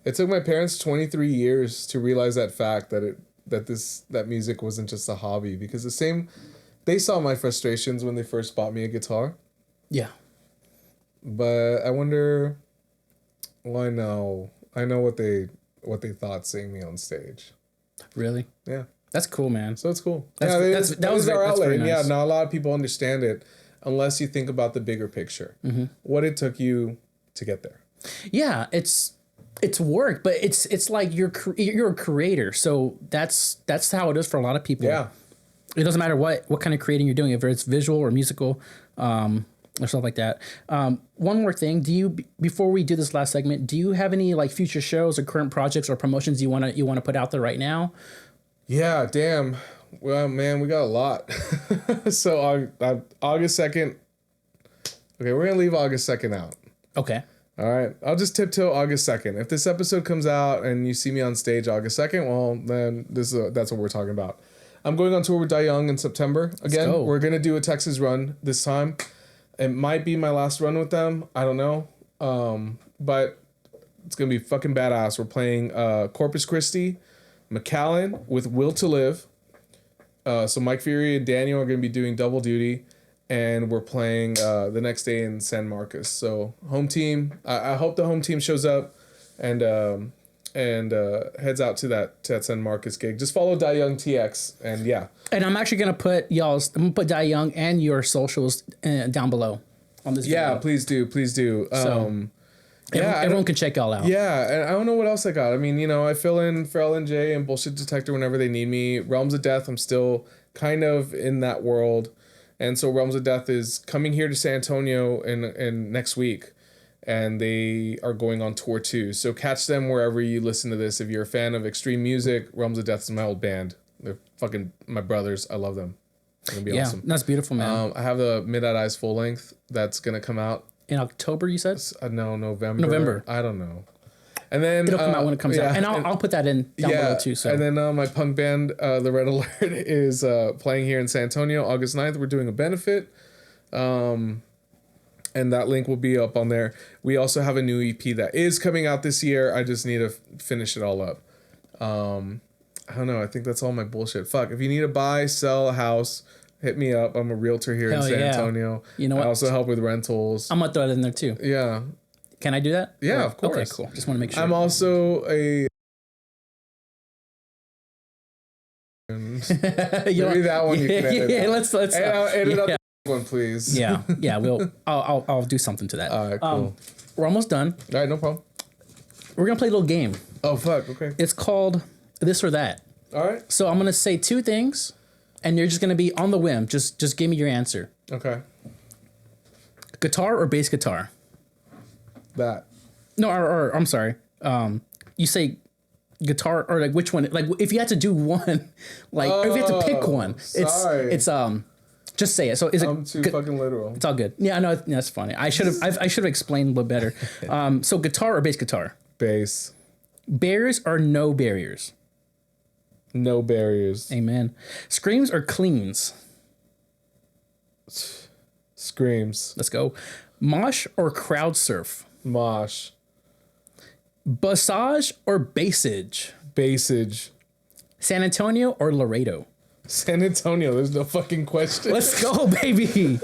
it took my parents 23 years to realize that fact that music wasn't just a hobby, because they saw my frustrations when they first bought me a guitar. Yeah. But I wonder, well, I know what they thought seeing me on stage. Really? Yeah. That's cool, man. So it's cool. That was our that's outlet. very And nice. yeah, not a lot of people understand it unless you think about the bigger picture. Mm-hmm. What it took you to get there. Yeah, it's work, but it's like you're a creator, so that's how it is for a lot of people. Yeah. It doesn't matter what kind of creating you're doing, if it's visual or musical, or stuff like that. One more thing, before we do this last segment, do you have any like future shows or current projects or promotions you wanna put out there right now? Yeah, damn. Well, man, we got a lot. So August 2nd. Okay, we're gonna leave August 2nd out. Okay. All right, I'll just tiptoe August 2nd. If this episode comes out and you see me on stage August 2nd, well, then that's what we're talking about. I'm going on tour with Die Young in September. Again, we're going to do a Texas run this time. It might be my last run with them. I don't know. But it's going to be fucking badass. We're playing Corpus Christi, McAllen with Will to Live. So Mike Fury and Daniel are going to be doing double duty. And we're playing the next day in San Marcos. So home team. I hope the home team shows up and heads out to that San Marcos gig. Just follow Die Young TX, and yeah. And I'm actually gonna put Die Young and your socials down below on this video. Yeah, please do. Everyone can check y'all out. Yeah, and I don't know what else I got. I mean, I fill in for LNJ and Bullshit Detector whenever they need me. Realms of Death, I'm still kind of in that world. And so Realms of Death is coming here to San Antonio in next week, and they are going on tour too. So catch them wherever you listen to this. If you're a fan of extreme music, Realms of Death is my old band. They're fucking my brothers. I love them. It's gonna be awesome. That's beautiful, man. I have the Midnight Eyes full length that's gonna come out in October. You said? No, November. I don't know. And then it'll come out when it comes out, and I'll put that in down below too. So and then my punk band, the Red Alert, is playing here in San Antonio August 9th. We're doing a benefit, and that link will be up on there. We also have a new EP that is coming out this year. I just need to finish it all up. I don't know. I think that's all my bullshit. Fuck. If you need to buy, sell a house, hit me up. I'm a realtor here in San Antonio. You know what? I also help with rentals. I'm gonna throw that in there too. Yeah. Can I do that? Yeah, of course. Okay, cool. Just want to make sure. I'm also a... Maybe that one you can edit. Yeah, let's edit up the one, please. Yeah. I'll do something to that. All right, cool. We're almost done. All right, no problem. We're gonna play a little game. Oh, fuck, okay. It's called This or That. All right. So I'm gonna say two things, and you're just gonna be on the whim. Just give me your answer. Okay. Guitar or bass guitar? That. No, or I'm sorry. You say guitar, or like which one? Like if you had to do one, like or if you had to pick one, it's just say it. So is it? I'm too fucking literal. It's all good. Yeah, I know that's funny. I should have explained a little better. So guitar or bass guitar? Bass. Barriers or no barriers? No barriers. Amen. Screams or cleans? Screams. Let's go. Mosh or crowd surf? Mosh. Bassage or bassage? Bassage. San Antonio or Laredo? San Antonio. There's no fucking question. Let's go, baby.